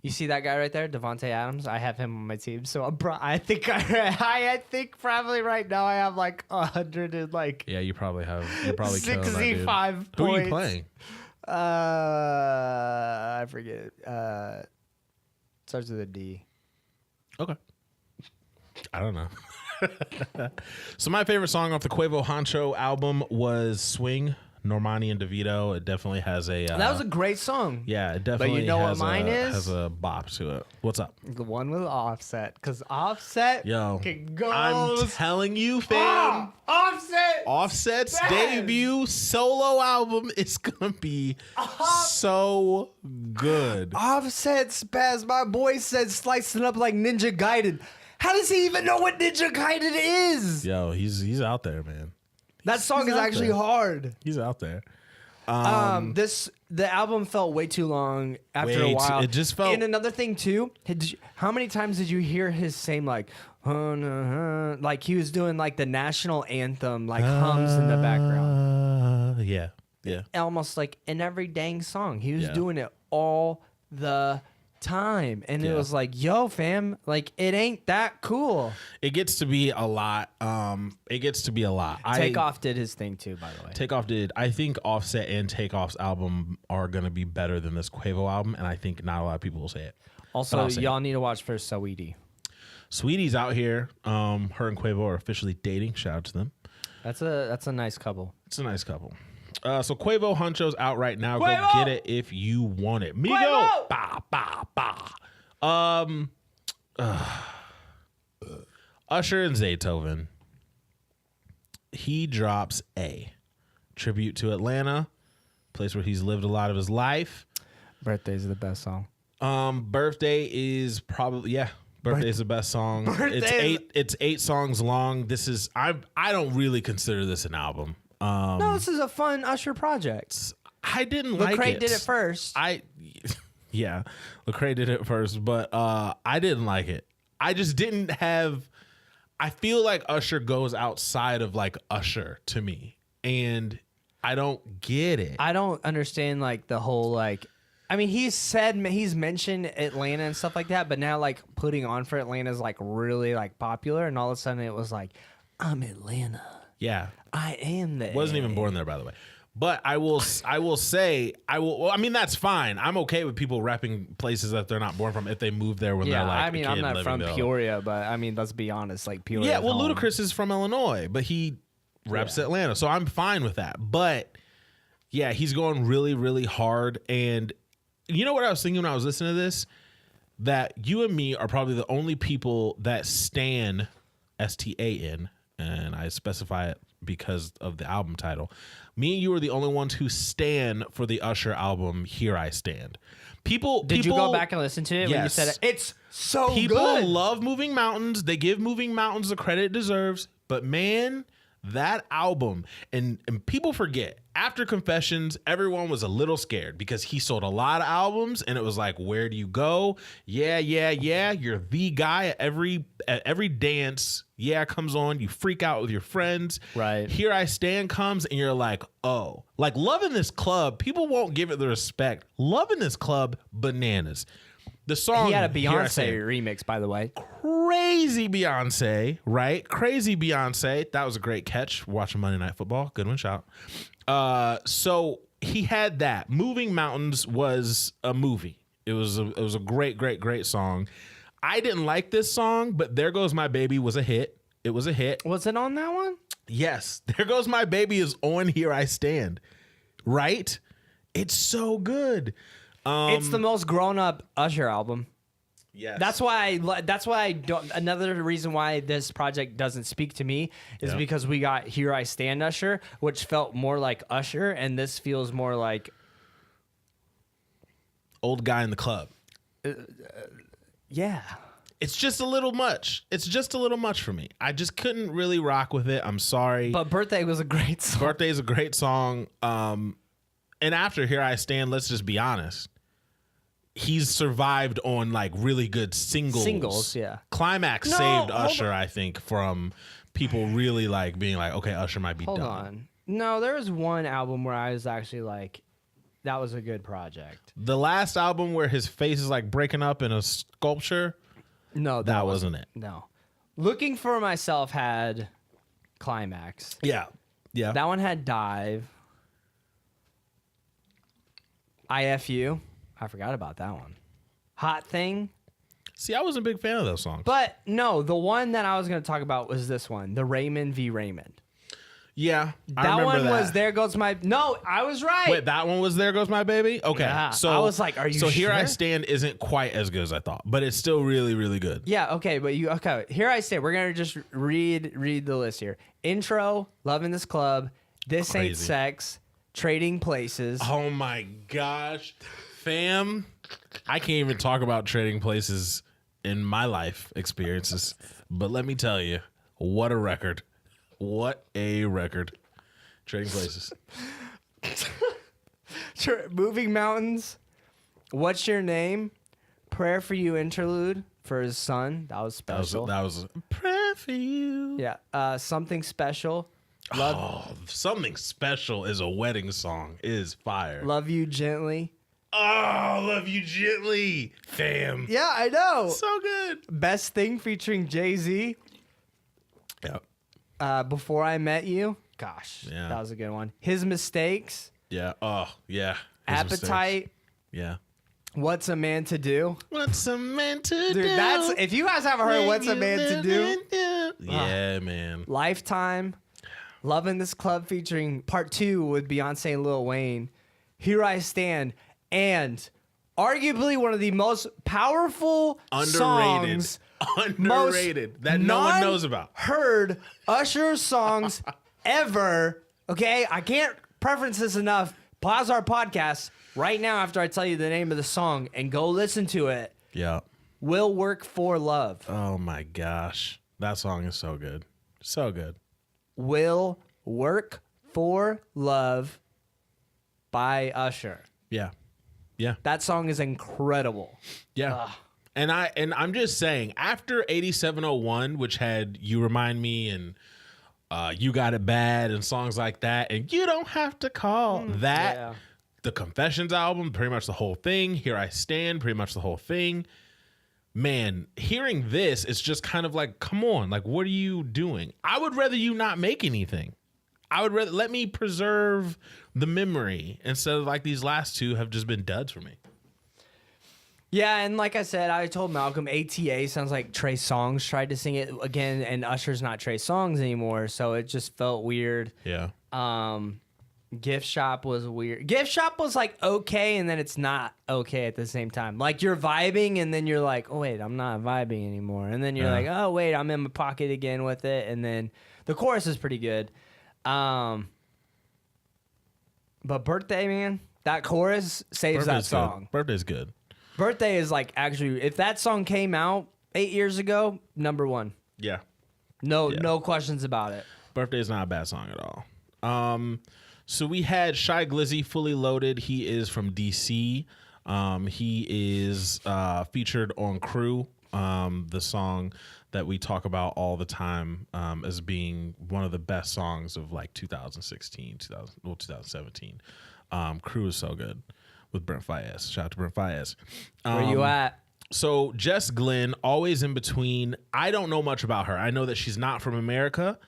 You see that guy right there, Devontae Adams? I have him on my team, so I think I think probably right now I have like 100 and like
Yeah, you probably have. You're probably killing that dude.
65
Who
points.
are you playing?
I forget. Starts with a D.
Okay. I don't know. So my favorite song off the QUAVO HUNCHO album was Swing, Normani and DeVito. It definitely has a...
That was a great song.
yeah, it definitely
know what
has
mine is?
has a bop to it. What's up?
The one with Offset, because Offset
Yo,
can go.
I'm telling you, fam.
Offset.
Offset's
Man.
debut solo album is going to be so good.
Offset spaz. My boy said slicing up like Ninja Gaiden. How does he even know what Ninja Gaiden is?
Yo, he's out there, man.
That song
he's
is
out
actually
there.
hard.
He's out there.
The album felt way too long after a
Way
while.
it just felt.
And another thing too, how many times did you hear his same like, like he was doing like the national anthem, like hums in the background.
Yeah.
Almost like in every dang song, he was
Yeah.
doing it all the time, and it was like, yo, fam, like it ain't that cool.
It gets to be a lot.
Takeoff did his thing too, by the way.
Takeoff did. I think Offset and Takeoff's album are gonna be better than this Quavo album, and I think not a lot of people will say it.
Also, y'all need to watch for Saweetie.
Sweetie's out here. Her and Quavo are officially dating. Shout out to them.
That's a nice couple.
It's a nice couple. So Quavo Huncho's out right now.
Quavo!
Go get it if you want it. Migo.
Quavo!
Ba ba ba. Usher and Zaytoven. He drops a tribute to Atlanta, place where he's lived a lot of his life.
Birthday's the best song.
Birthday is probably Birthday is the best song. It's 8 songs long. This is I don't really consider this an album.
No, this is a fun Usher project.
I didn't like it.
Lecrae did it first.
Lecrae did it first, but I didn't like it. I just didn't have. I feel like Usher goes outside of like Usher to me, and I don't get it.
I don't understand like the whole like. I mean, he's mentioned Atlanta and stuff like that, but now like putting on for Atlanta is like really like popular, and all of a sudden it was like, I'm Atlanta.
Yeah,
I am there.
Wasn't even born there, by the way. But I will say well, I mean, that's fine. I'm okay with people repping places that they're not born from if they move there when they're like.
I mean, I'm not from Peoria, but I mean, let's be honest, like Peoria.
Yeah, well, Ludacris is from Illinois, but he reps Atlanta, so I'm fine with that. But yeah, he's going really, really hard. And you know what I was thinking when I was listening to this? That you and me are probably the only people that stan, STAN, and I specify it because of the album title. Me and you are the only ones who stand for the Usher album, Here I Stand. Did you
go back and listen to it when you said it? It's so
people
good.
love Moving Mountains. They give Moving Mountains the credit it deserves. But man, that album, and people forget, after Confessions, everyone was a little scared because he sold a lot of albums, and it was like, where do you go? Yeah. You're the guy at every dance. Yeah, comes on. You freak out with your friends.
Right.
Here I Stand comes, and you're like, oh. Like, Love in This Club, people won't give it the respect. Love in This Club, bananas. The song.
He had a Beyonce remix, by the way.
Crazy Beyonce, right? Crazy Beyonce. That was a great catch. Watching Monday Night Football. Good one, shout. So he had that. Moving Mountains was a movie. It was a great song. I didn't like this song, but There Goes My Baby was a hit. It was a hit.
Was it on that one?
Yes. There Goes My Baby is on Here I Stand. Right? It's so good.
It's the most grown-up Usher album.
Yes.
That's why I don't. Another reason why this project doesn't speak to me is because we got Here I Stand Usher, which felt more like Usher, and this feels more like
Old Guy in the Club.
Yeah.
It's just a little much. It's just a little much for me. I just couldn't really rock with it. I'm sorry.
But Birthday was a great song.
Birthday is a great song. And after Here I Stand, let's just be honest. He's survived on like really good singles.
Singles, yeah.
Climax saved Usher, I think, from people really like being like, okay, Usher might be done.
Hold on. No, there was one album where I was actually like, that was a good project.
The last album where his face is like breaking up in a sculpture.
No,
that wasn't it.
No. Looking for Myself had Climax.
Yeah. Yeah.
That one had Dive. IFU. I forgot about that one. Hot Thing.
See, I wasn't a big fan of those songs.
But no, the one that I was going to talk about was this one, the Raymond v. Raymond.
Yeah,
that one was There Goes My... No, I was right.
Wait, that one was There Goes My Baby? Okay.
Yeah.
So
I was like, are you
sure? So Here I
sure?
Stand isn't quite as good as I thought, but it's still really, really good.
Yeah, okay, but okay. Here I Stand. We're going to just read the list here. Intro, Love in This Club, This Ain't Sex, Trading Places.
Oh my gosh. Fam, I can't even talk about Trading Places in my life experiences, but let me tell you, what a record. What a record. Trading Places.
Moving Mountains. What's Your Name? Prayer for You interlude for his son. That was special.
That was a prayer for you.
Yeah. Something Special.
Something Special is a wedding song. It is fire.
Love You Gently.
Oh, Love You Gently. Damn.
Yeah, I know.
So good.
Best Thing featuring Jay-Z.
Yeah.
Before I Met You. Gosh,
Yeah.
that was a good one. His Mistakes.
Yeah. Oh, yeah. His
Appetite.
mistakes. Yeah.
What's a Man to Do?
What's a man to do?
Dude, that's if you guys haven't heard What's a Man to Do.
Yeah, man.
Lifetime. Loving This Club featuring part 2 with Beyonce and Lil Wayne. Here I Stand. And arguably one of the most powerful
Underrated.
songs.
Underrated. That no one knows about.
Heard Usher songs ever. Okay, I can't preference this enough. Pause our podcast right now after I tell you the name of the song and go listen to it.
Yeah.
Will Work for Love.
Oh my gosh. That song is so good. So good.
Will Work for Love by Usher.
Yeah. Yeah.
That song is incredible.
Yeah. And I'm just saying, after 8701, which had You Remind Me and You Got It Bad and songs like that, and You Don't Have to Call that,
yeah.
the Confessions album, pretty much the whole thing, Here I Stand, pretty much the whole thing. Man, hearing this, it's just kind of like, come on, like, what are you doing? I would rather you not make anything. I would rather let me preserve the memory instead of like these last two have just been duds for me.
Yeah, and like I said, I told Malcolm, ATA sounds like Trey Songz tried to sing it again, and Usher's not Trey Songz anymore, so it just felt weird.
Yeah.
Gift Shop was weird. Gift Shop was like okay, and then it's not okay at the same time. Like you're vibing, and then you're like, oh wait, I'm not vibing anymore. And then you're like, oh wait, I'm in my pocket again with it. And then the chorus is pretty good. But Birthday, man, that chorus saves that song.
Good. Birthday's good.
Birthday is like actually, if that song came out 8 years ago, #1.
Yeah.
No questions about it.
Birthday is not a bad song at all. So we had Shy Glizzy, Fully Loaded. He is from DC. He is featured on Crew, the song that we talk about all the time as being one of the best songs of like 2016, 2017. Crew is so good with Brent Faiyaz. Shout out to Brent Faiyaz.
Where you at?
So Jess Glynn, Always in Between. I don't know much about her. I know that she's not from America.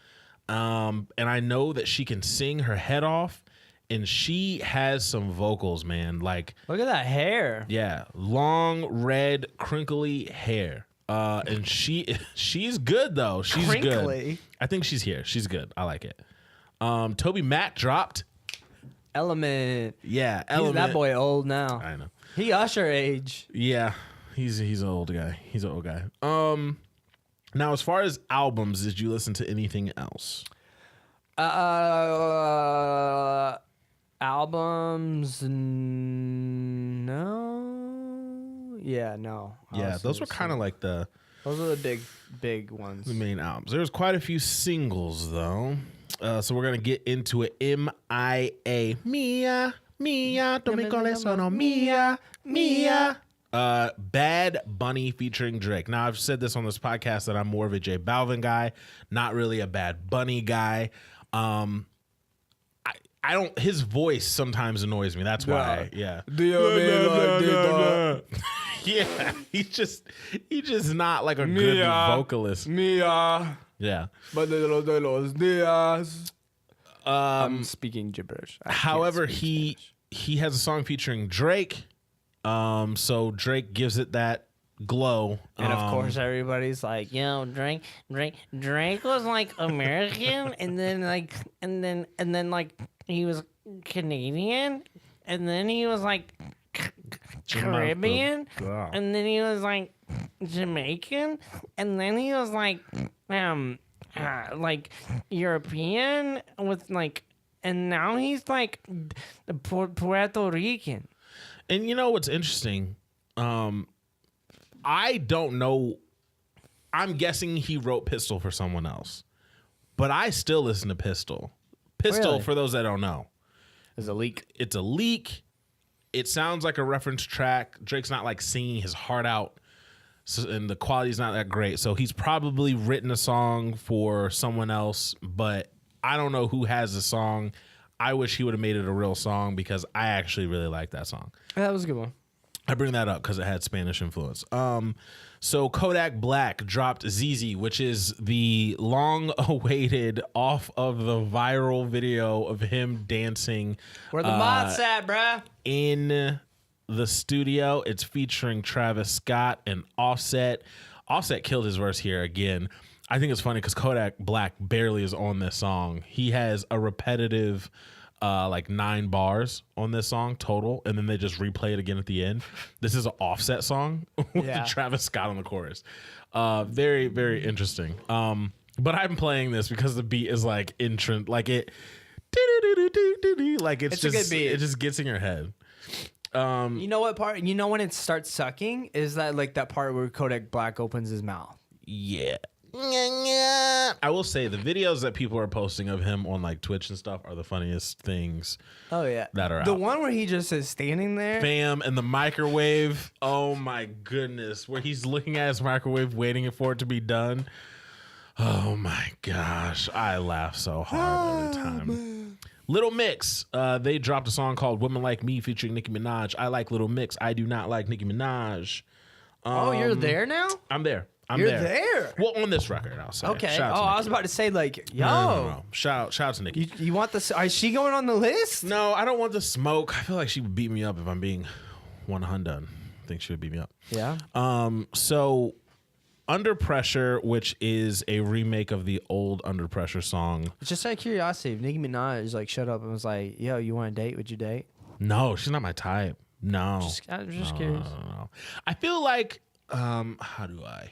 And I know that she can sing her head off, and she has some vocals, man. Like,
Look at that hair.
yeah, long, red, crinkly hair. And she's good though. She's
Crinkly?
good. I think she's here. She's good. I like it. Toby Mac dropped.
Element.
Yeah, Element.
That boy old now.
I know.
He Usher age.
Yeah, he's an old guy. He's an old guy. Now, as far as albums, did you listen to anything else?
Albums? No. Yeah, no.
Yeah, those were kind of like the
Those are the big ones.
main albums. There was quite a few singles though. So we're gonna get into it. MIA. Mia, Mia, don't me call it sono. Mia, Mia. Bad Bunny featuring Drake. Now I've said this on this podcast that I'm more of a J Balvin guy, not really a Bad Bunny guy. I don't. His voice sometimes annoys me. That's why. Yeah. Yeah. He's just not like a good vocalist.
Mia.
Yeah.
De los días. I'm speaking gibberish.
However, he has a song featuring Drake. So Drake gives it that glow.
And of course, everybody's like, "Yo, Drake was like American, and then he was Canadian, and then he was like Caribbean, and then he was like Jamaican, and then he was like European with like, and now he's like Puerto Rican."
And you know what's interesting? I don't know. I'm guessing he wrote Pistol for someone else, but I still listen to Pistol. Pistol,
Really?
for those that don't know,
There's a leak.
it's a leak. it sounds like a reference track. Drake's not like singing his heart out, and the quality's not that great. So he's probably written a song for someone else, but I don't know who has the song. I wish he would have made it a real song because I actually really like that song.
That was a good one.
I bring that up because it had Spanish influence. So Kodak Black dropped ZZ, which is the long-awaited off of the viral video of him dancing.
Where the mods at, bruh?
In the studio. It's featuring Travis Scott and Offset. Offset killed his verse here again. I think it's funny because Kodak Black barely is on this song. He has a repetitive like 9 bars on this song total, and then they just replay it again at the end. This is an Offset song with Travis Scott on the chorus. Very, very interesting. But I'm playing this because the beat is like entrant, like it, like it's just,
a good beat.
It just gets in your head.
You know what part? You know when it starts sucking is that like that part where Kodak Black opens his mouth.
Yeah. I will say the videos that people are posting of him on like Twitch and stuff are the funniest things.
Oh yeah,
that are
the
out.
one where he just is standing there,
Fam, and the microwave. Oh my goodness, where he's looking at his microwave, waiting for it to be done. Oh my gosh, I laugh so hard every time. Little Mix, they dropped a song called "Women Like Me" featuring Nicki Minaj. I like Little Mix. I do not like Nicki Minaj.
Oh, you're there now?
I'm there.
You're there.
Well, on this record, I'll say.
Okay.
Shout out to
I
Nicki.
was about to say like, yo,
No. Shout out to Nicki.
you want this? Is she going on the list?
No, I don't want the smoke. I feel like she would beat me up if I'm being 100. I think she would beat me up.
Yeah.
So Under Pressure, which is a remake of the old Under Pressure song.
Just out of curiosity, if Nicki Minaj like shut up and was like, yo, you want to date? Would you date?
No, she's not my type. No.
I'm just curious.
No. I feel like, how do I?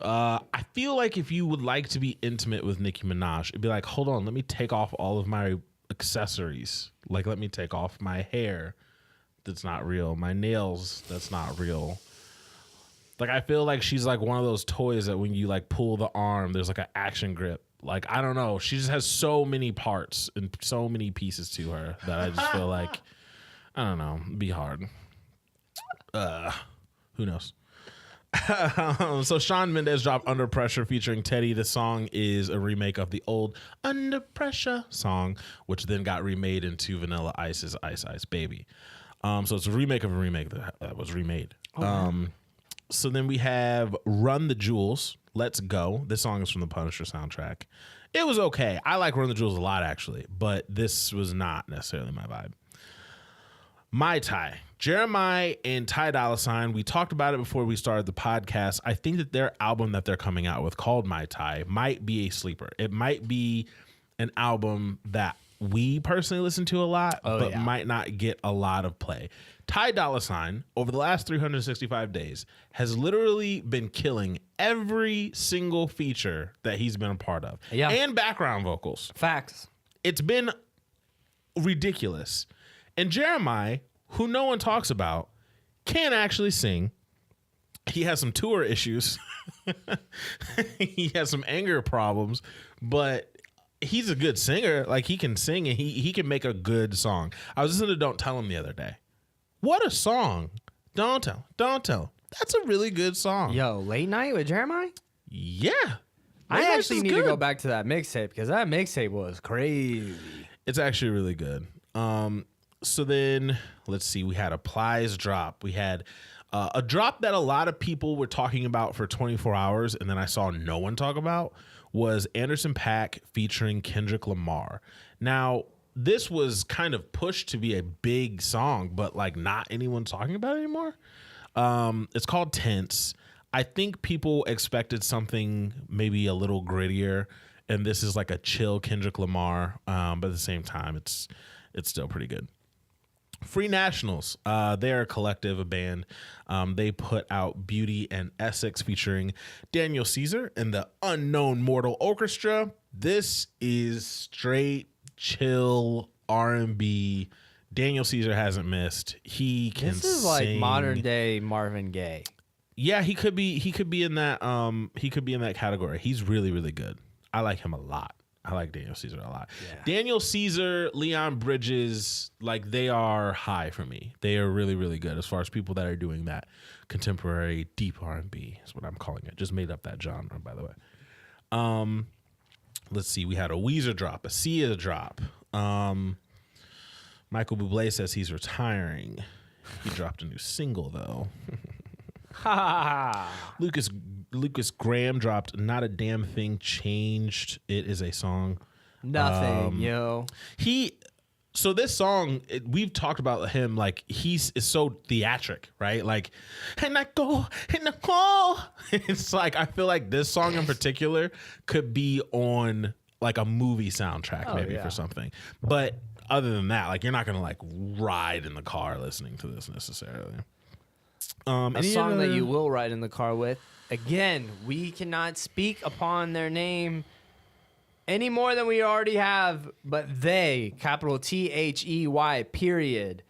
I feel like if you would like to be intimate with Nicki Minaj, it'd be like, hold on, let me take off all of my accessories. Like, let me take off my hair that's not real, my nails that's not real. Like, I feel like she's like one of those toys that when you like pull the arm, there's like an action grip. Like, I don't know. She just has so many parts and so many pieces to her that I just feel like, I don't know, it'd be hard. Who knows? So Shawn Mendes dropped Under Pressure featuring Teddy. The song is a remake of the old Under Pressure song, which then got remade into Vanilla Ice's Ice Ice Baby. So it's a remake of a remake that was remade. So then we have Run the Jewels, Let's Go. This song is from the Punisher soundtrack. It was okay. I like Run the Jewels a lot, actually, but this was not necessarily my vibe. My Tai, Jeremih and Ty Dolla $ign. We talked about it before we started the podcast. I think that their album that they're coming out with called My Tai might be a sleeper. It might be an album that we personally listen to a lot, but might not get a lot of play. Ty Dolla $ign, over the last 365 days, has literally been killing every single feature that he's been a part of.
Yeah.
And background vocals.
Facts.
It's been ridiculous. And Jeremih, who no one talks about, can actually sing. He has some tour issues. He has some anger problems, but he's a good singer. Like, he can sing and he can make a good song. I was listening to Don't Tell Him the other day. What a song. Don't Tell. That's a really good song.
Yo, Late Night with Jeremih?
Yeah.
I actually need to go back to that mixtape because that mixtape was crazy.
It's actually really good. So then, let's see. We had a Plies drop. We had a drop that a lot of people were talking about for 24 hours, and then I saw no one talk about, was Anderson .Paak featuring Kendrick Lamar. Now, this was kind of pushed to be a big song, but like not anyone talking about it anymore. It's called Tense. I think people expected something maybe a little grittier, and this is like a chill Kendrick Lamar, but at the same time, it's still pretty good. Free Nationals, they're a collective, a band. They put out Beauty and Essex featuring Daniel Caesar and the Unknown Mortal Orchestra. This is straight chill R&B. Daniel Caesar hasn't missed. He can sing.
This is like modern day Marvin Gaye.
Yeah, he could be in that category. He's really, really good. I like him a lot. I like Daniel Caesar a lot.
Yeah.
Daniel Caesar, Leon Bridges, like they are high for me. They are really, really good as far as people that are doing that contemporary deep R&B is what I'm calling it. Just made up that genre, by the way. Let's see. We had a Weezer drop, a Sia drop. Michael Bublé says he's retiring. He dropped a new single though. Lucas Graham dropped Not a Damn Thing Changed. It is a song.
Nothing, yo.
So this song, we've talked about him, like is so theatric, right? Like, and I go. It's like, I feel like this song in particular could be on like a movie soundtrack for something. But other than that, like you're not going to like ride in the car listening to this necessarily.
A song that you will ride in the car with. Again, we cannot speak upon their name any more than we already have, but they, capital THEY, period.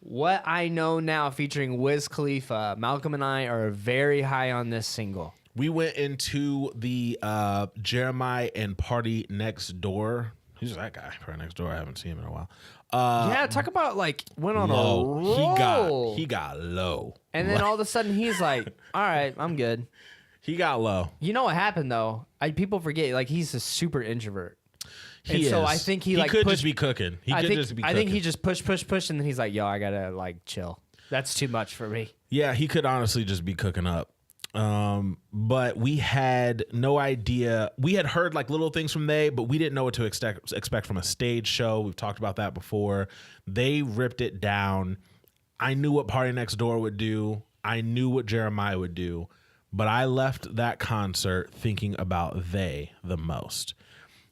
What I Know Now featuring Wiz Khalifa. Malcolm and I are very high on this single.
We went into the Jeremih and Party Next Door. Who's that guy? Party Next Door. I haven't seen him in a while.
Yeah, talk about like went on
low.
a roll.
He got low.
And then all of a sudden he's like, all right, I'm good.
He got low.
You know what happened though? People forget, like he's a super introvert.
He is.
So I think he like
could
pushed,
just be cooking.
I think he just pushed, and then he's like, yo, I gotta like chill. That's too much for me.
Yeah, he could honestly just be cooking up. But we had no idea. We had heard like little things from they, but we didn't know what to expect from a stage show. We've talked about that before. They ripped it down. I knew what Party Next Door would do. I knew what Jeremih would do. But I left that concert thinking about they the most.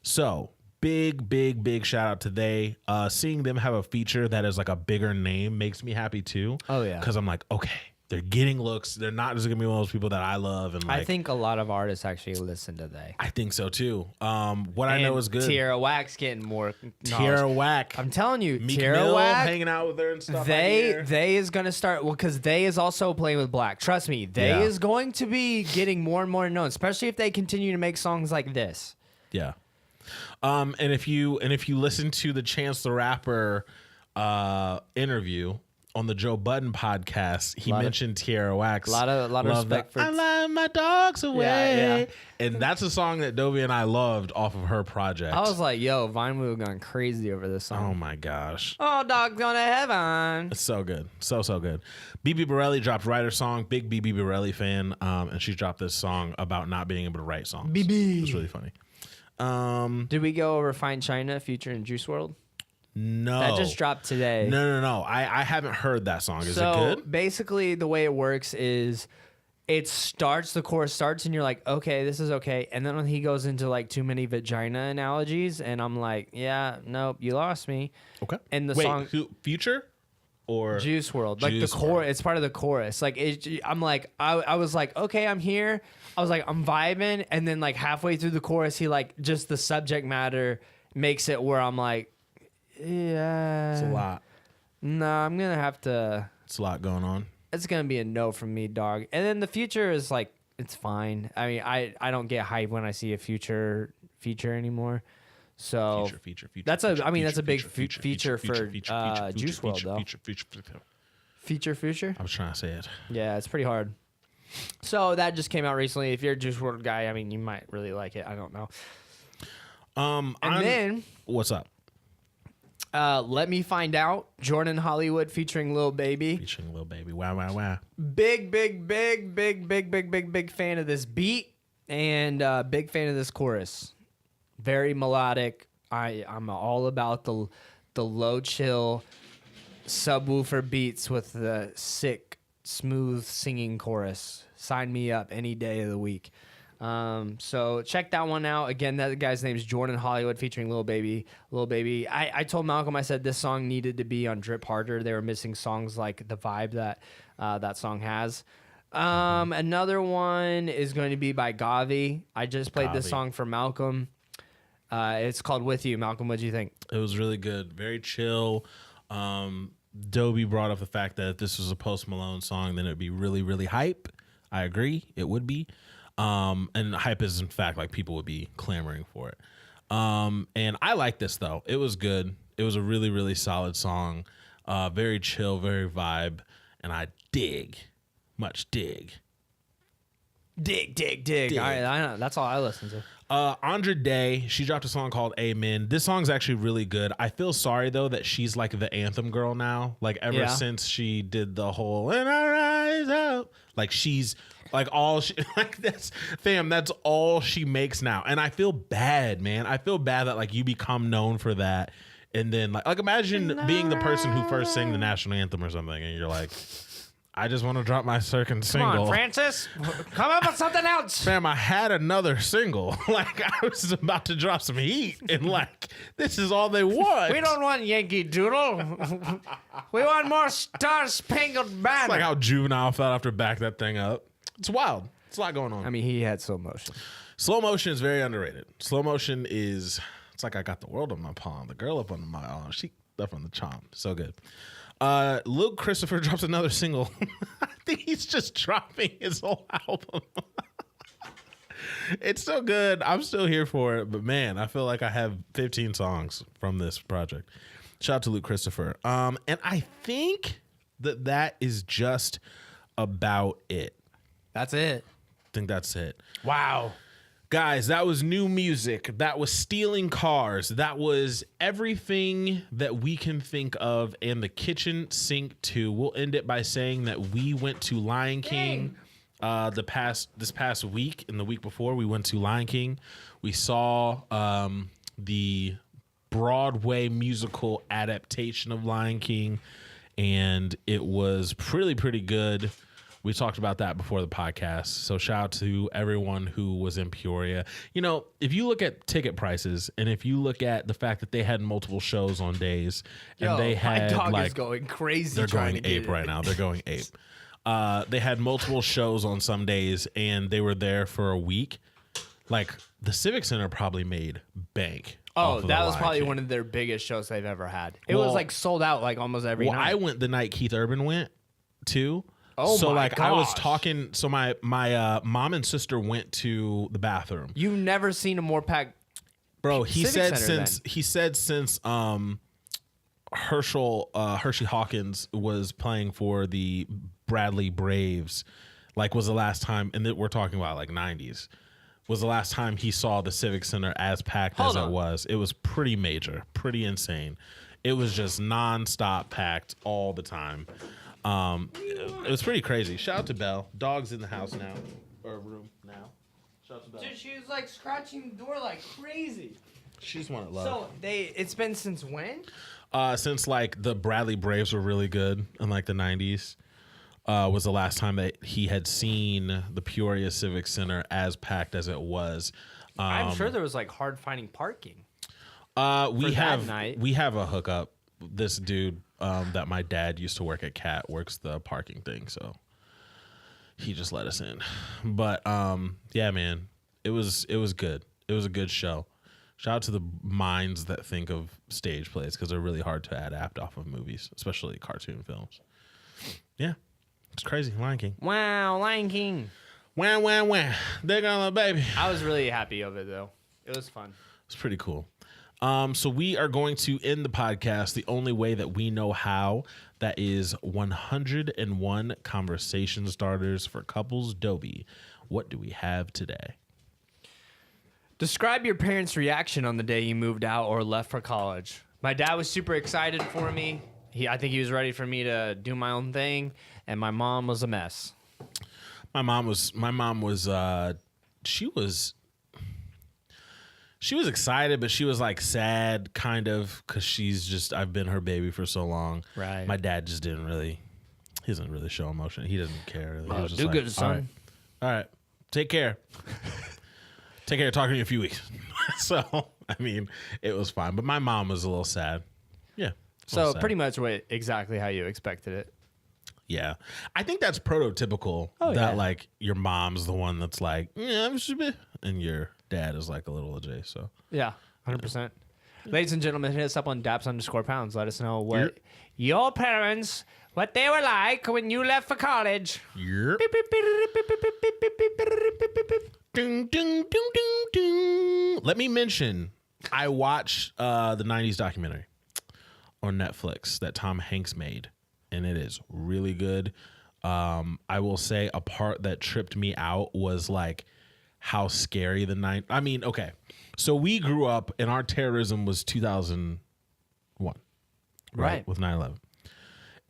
So big shout out to they. Seeing them have a feature that is like a bigger name makes me happy too.
Oh yeah,
because I'm like, okay, they're getting looks. They're not just gonna be one of those people that I love. And like,
I think a lot of artists actually listen to they.
I think so too. What I know is good.
Tierra Whack's getting more.
Tierra Whack.
I'm telling you,
Meek
Tierra
Mill
Whack
hanging out with her and stuff.
They is gonna start because they is also playing with Black. Trust me, they is going to be getting more and more known, especially if they continue to make songs like this.
Yeah. And if you listen to the Chance the Rapper interview on the Joe Budden podcast, he mentioned Tierra Whack.
A lot of respect for
I love my dogs away.
Yeah.
And that's a song that Doby and I loved off of her project.
I was like, yo, Vine would have gone crazy over this song.
Oh my gosh.
Oh, dog's going to heaven.
It's so good. So good. BB Borelli dropped Writer Song. Big BB Borelli fan. And she dropped this song about not being able to write songs.
BB.
It's really funny.
Did we go over Fine China featuring Juice WRLD?
No.
That just dropped today.
No. I haven't heard that song. Is it good?
Basically, the way it works is the chorus starts, and you're like, okay, this is okay. And then when he goes into like too many vagina analogies, and I'm like, yeah, nope, you lost me.
Okay.
And the
Wait,
song
Future or
Juice WRLD, like
Juice
the chorus, it's part of the chorus. Like I'm like, I was like, okay, I'm here. I was like, I'm vibing, and then like halfway through the chorus, he like just the subject matter makes it where I'm like, yeah,
It's a lot.
No, I'm gonna have to.
It's a lot going on.
It's gonna be a no from me, dog. And then the Future is like, it's fine. I mean, I don't get hype when I see a Future feature anymore. So
Feature.
That's a big feature for Juice WRLD though. Feature.
I was trying to say it.
Yeah, it's pretty hard. So that just came out recently. If you're a Juice WRLD guy, I mean, you might really like it. I don't know. Then
what's up?
Let Me Find Out, Jordan Hollywood featuring Lil Baby.
Featuring Lil Baby. Wow.
Big fan of this beat and big fan of this chorus. Very melodic. I'm all about the low chill subwoofer beats with the sick, smooth singing chorus. Sign me up any day of the week. So check that one out. Again, that guy's name is Jordan Hollywood featuring Lil Baby. I told Malcolm, I said this song needed to be on Drip Harder. They were missing songs like the vibe that that song has. Another one is going to be by Gavi. I just played this song for Malcolm. It's called With You. Malcolm, what do you think?
It was really good. Very chill. Doby brought up the fact that if this was a Post Malone song, then it'd be really, really hype. I agree. It would be. And hype is, in fact, like people would be clamoring for it. And I like this though. It was good. It was a really, really solid song. Very chill, very vibe, and I dig. Dig.
All right, I know. That's all I listen to.
Andra Day, she dropped a song called Amen. This song's actually really good. I feel sorry though that she's like the anthem girl now. Like ever since she did the whole "When I Rise Up," like she's like all she like that's all she makes now. And I feel bad, man. I feel bad that like you become known for that, and then like imagine being the person who first sang the national anthem or something, and you're like, I just want to drop my second single.
Come on, Francis. Come up with something else.
Fam, I had another single. Like, I was about to drop some heat. And, like, this is all they want.
We don't want Yankee Doodle. We want more Star Spangled Banner.
It's like how Juvenile felt after Back That Thing Up. It's wild. It's a lot going on.
I mean, he had slow motion.
Slow motion is very underrated. Slow motion is, it's like I got the world on my palm. The girl up on my arm. She up on the charm. So good. Luke Christopher drops another single. I think he's just dropping his whole album. It's so good. I'm still here for it, but man, I feel like I have 15 songs from this project. Shout out to Luke Christopher. And I think that is just about it.
That's it.
I think that's it.
Wow.
Guys, that was new music. That was stealing cars. That was everything that we can think of, and the kitchen sink too. We'll end it by saying that we went to Lion King this past week, and the week before we went to Lion King. We saw the Broadway musical adaptation of Lion King, and it was pretty good. We talked about that before the podcast. So shout out to everyone who was in Peoria. You know, if you look at ticket prices and if you look at the fact that they had multiple shows on days and they had
my dog
like
is going crazy.
they're going ape right now. They're going ape. They had multiple shows on some days and they were there for a week. Like the Civic Center probably made bank.
Oh, that was probably one of their biggest shows they've ever had. It was like sold out like almost every night.
I went the night Keith Urban went too.
Oh,
so
my
like
gosh.
I was talking. So my mom and sister went to the bathroom.
You've never seen a more packed.
Bro, he
Civic
said
Center
since Hershey Hawkins was playing for the Bradley Braves, like was the last time, and we're talking about like 90s, was the last time he saw the Civic Center as packed as it was. It was pretty major, pretty insane. It was just nonstop packed all the time. It was pretty crazy. Shout out to Belle. Dog's in the house now, or room now. Shout out to Belle.
Dude, she was like scratching the door like crazy.
She's one at love.
So it's been since when?
Since like the Bradley Braves were really good in like the 90s, was the last time that he had seen the Peoria Civic Center as packed as it was.
I'm sure there was like hard finding parking.
We have a hookup. This dude that my dad used to work at CAT works the parking thing, so he just let us in. But yeah, man, it was good. It was a good show. Shout out to the minds that think of stage plays because they're really hard to adapt off of movies, especially cartoon films. Yeah, it's crazy. Lion King.
Wow, Lion King.
Wah, wah, wah. They're gonna baby.
I was really happy of it though. It was fun.
It's pretty cool. So we are going to end the podcast the only way that we know how. That is 101 conversation starters for couples. Doby, what do we have today?
Describe your parents' reaction on the day you moved out or left for college. My dad was super excited for me. I think he was ready for me to do my own thing, and my mom was a mess.
My mom was she was excited, but she was like sad, kind of, because I've been her baby for so long.
Right.
My dad just he doesn't really show emotion. He doesn't care. He was just
do
like,
good, son.
All right. Take care. Take care. Talk to you in a few weeks. So, I mean, it was fine. But my mom was a little sad. Yeah.
So pretty much exactly how you expected it.
Yeah. I think that's prototypical that like your mom's the one that's like, yeah, and your dad is like a little AJ. So
yeah, 100%. Ladies and gentlemen, hit us up on Daps_pounds. Let us know what your parents, what they were like when you left for college.
Yep. Ding, ding, ding, ding, ding. Let me mention I watched the 90s documentary on Netflix that Tom Hanks made, and it is really good. I will say a part that tripped me out was like how scary the night. I mean, okay, so we grew up and our terrorism was 2001, right? With 9/11.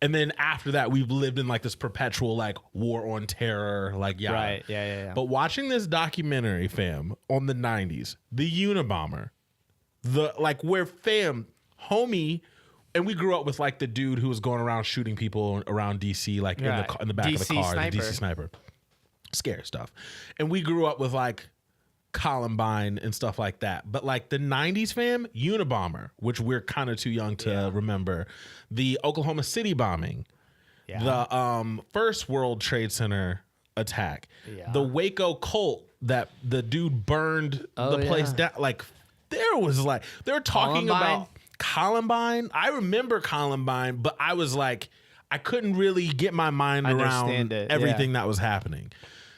And then after that, we've lived in like this perpetual like war on terror, like
Right. Yeah.
But watching this documentary, fam, on the 90s, the Unabomber, the like where fam, homie, and we grew up with like the dude who was going around shooting people around DC, like in the back of the car, the DC sniper. Scary stuff. And we grew up with like Columbine and stuff like that. But like the 90s, fam, Unabomber, which we're kind of too young to remember, the Oklahoma City bombing, the first World Trade Center attack, the Waco cult that the dude burned the place down. Like there was like, they were talking about Columbine. I remember Columbine, but I was like, I couldn't really get my mind around everything that was happening.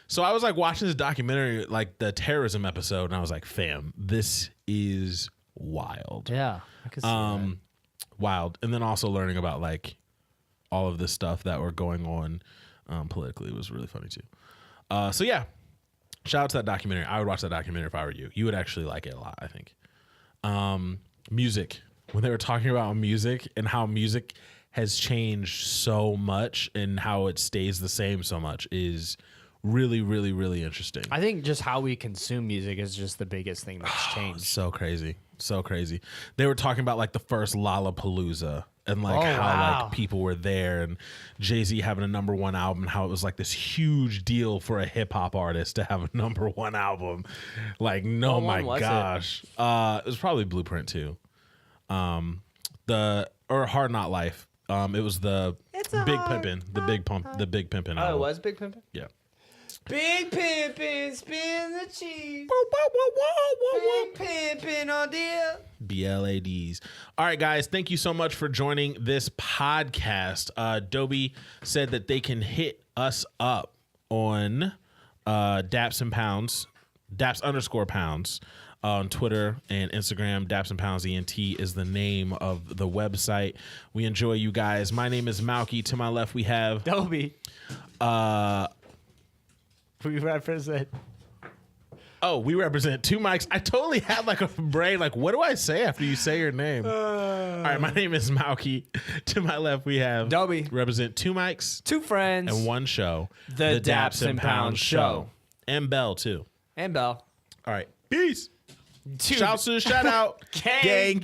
So I was like watching this documentary, like the terrorism episode, and I was like, fam, this is wild.
Yeah. I could see that.
Wild. And then also learning about like all of this stuff that were going on politically was really funny too. So yeah, shout out to that documentary. I would watch that documentary if I were you. You would actually like it a lot, I think. Music. When they were talking about music and how music has changed so much and how it stays the same so much is really, really, really interesting.
I think just how we consume music is just the biggest thing that's changed.
So crazy. So crazy. They were talking about like the first Lollapalooza and like how like people were there and Jay-Z having a #1 album, how it was like this huge deal for a hip hop artist to have a #1 album. Like, no, my gosh. It was probably Blueprint too. Or Hard Not Life. It was the Big Pimpin', the Big Pimpin' album.
Oh, it was Big Pimpin'?
Yeah.
Big Pimpin', spin the cheese. Big Pimpin' on deal.
BLADs. All right, guys, thank you so much for joining this podcast. Doby said that they can hit us up on Daps and Pounds, Daps_Pounds on Twitter and Instagram. Daps and Pounds ENT is the name of the website. We enjoy you guys. My name is Malky. To my left, we have
Doby. We represent.
Oh, we represent Two Mics. I totally had like a brain. Like, what do I say after you say your name? All right, my name is Malky. To my left, we have
Doby.
Represent Two Mics,
Two friends,
and one show.
The Daps and Pounds Show.
And Bell, too.
And Bell.
All right. Peace.
Dude.
Shouts to the shout out.
Gang.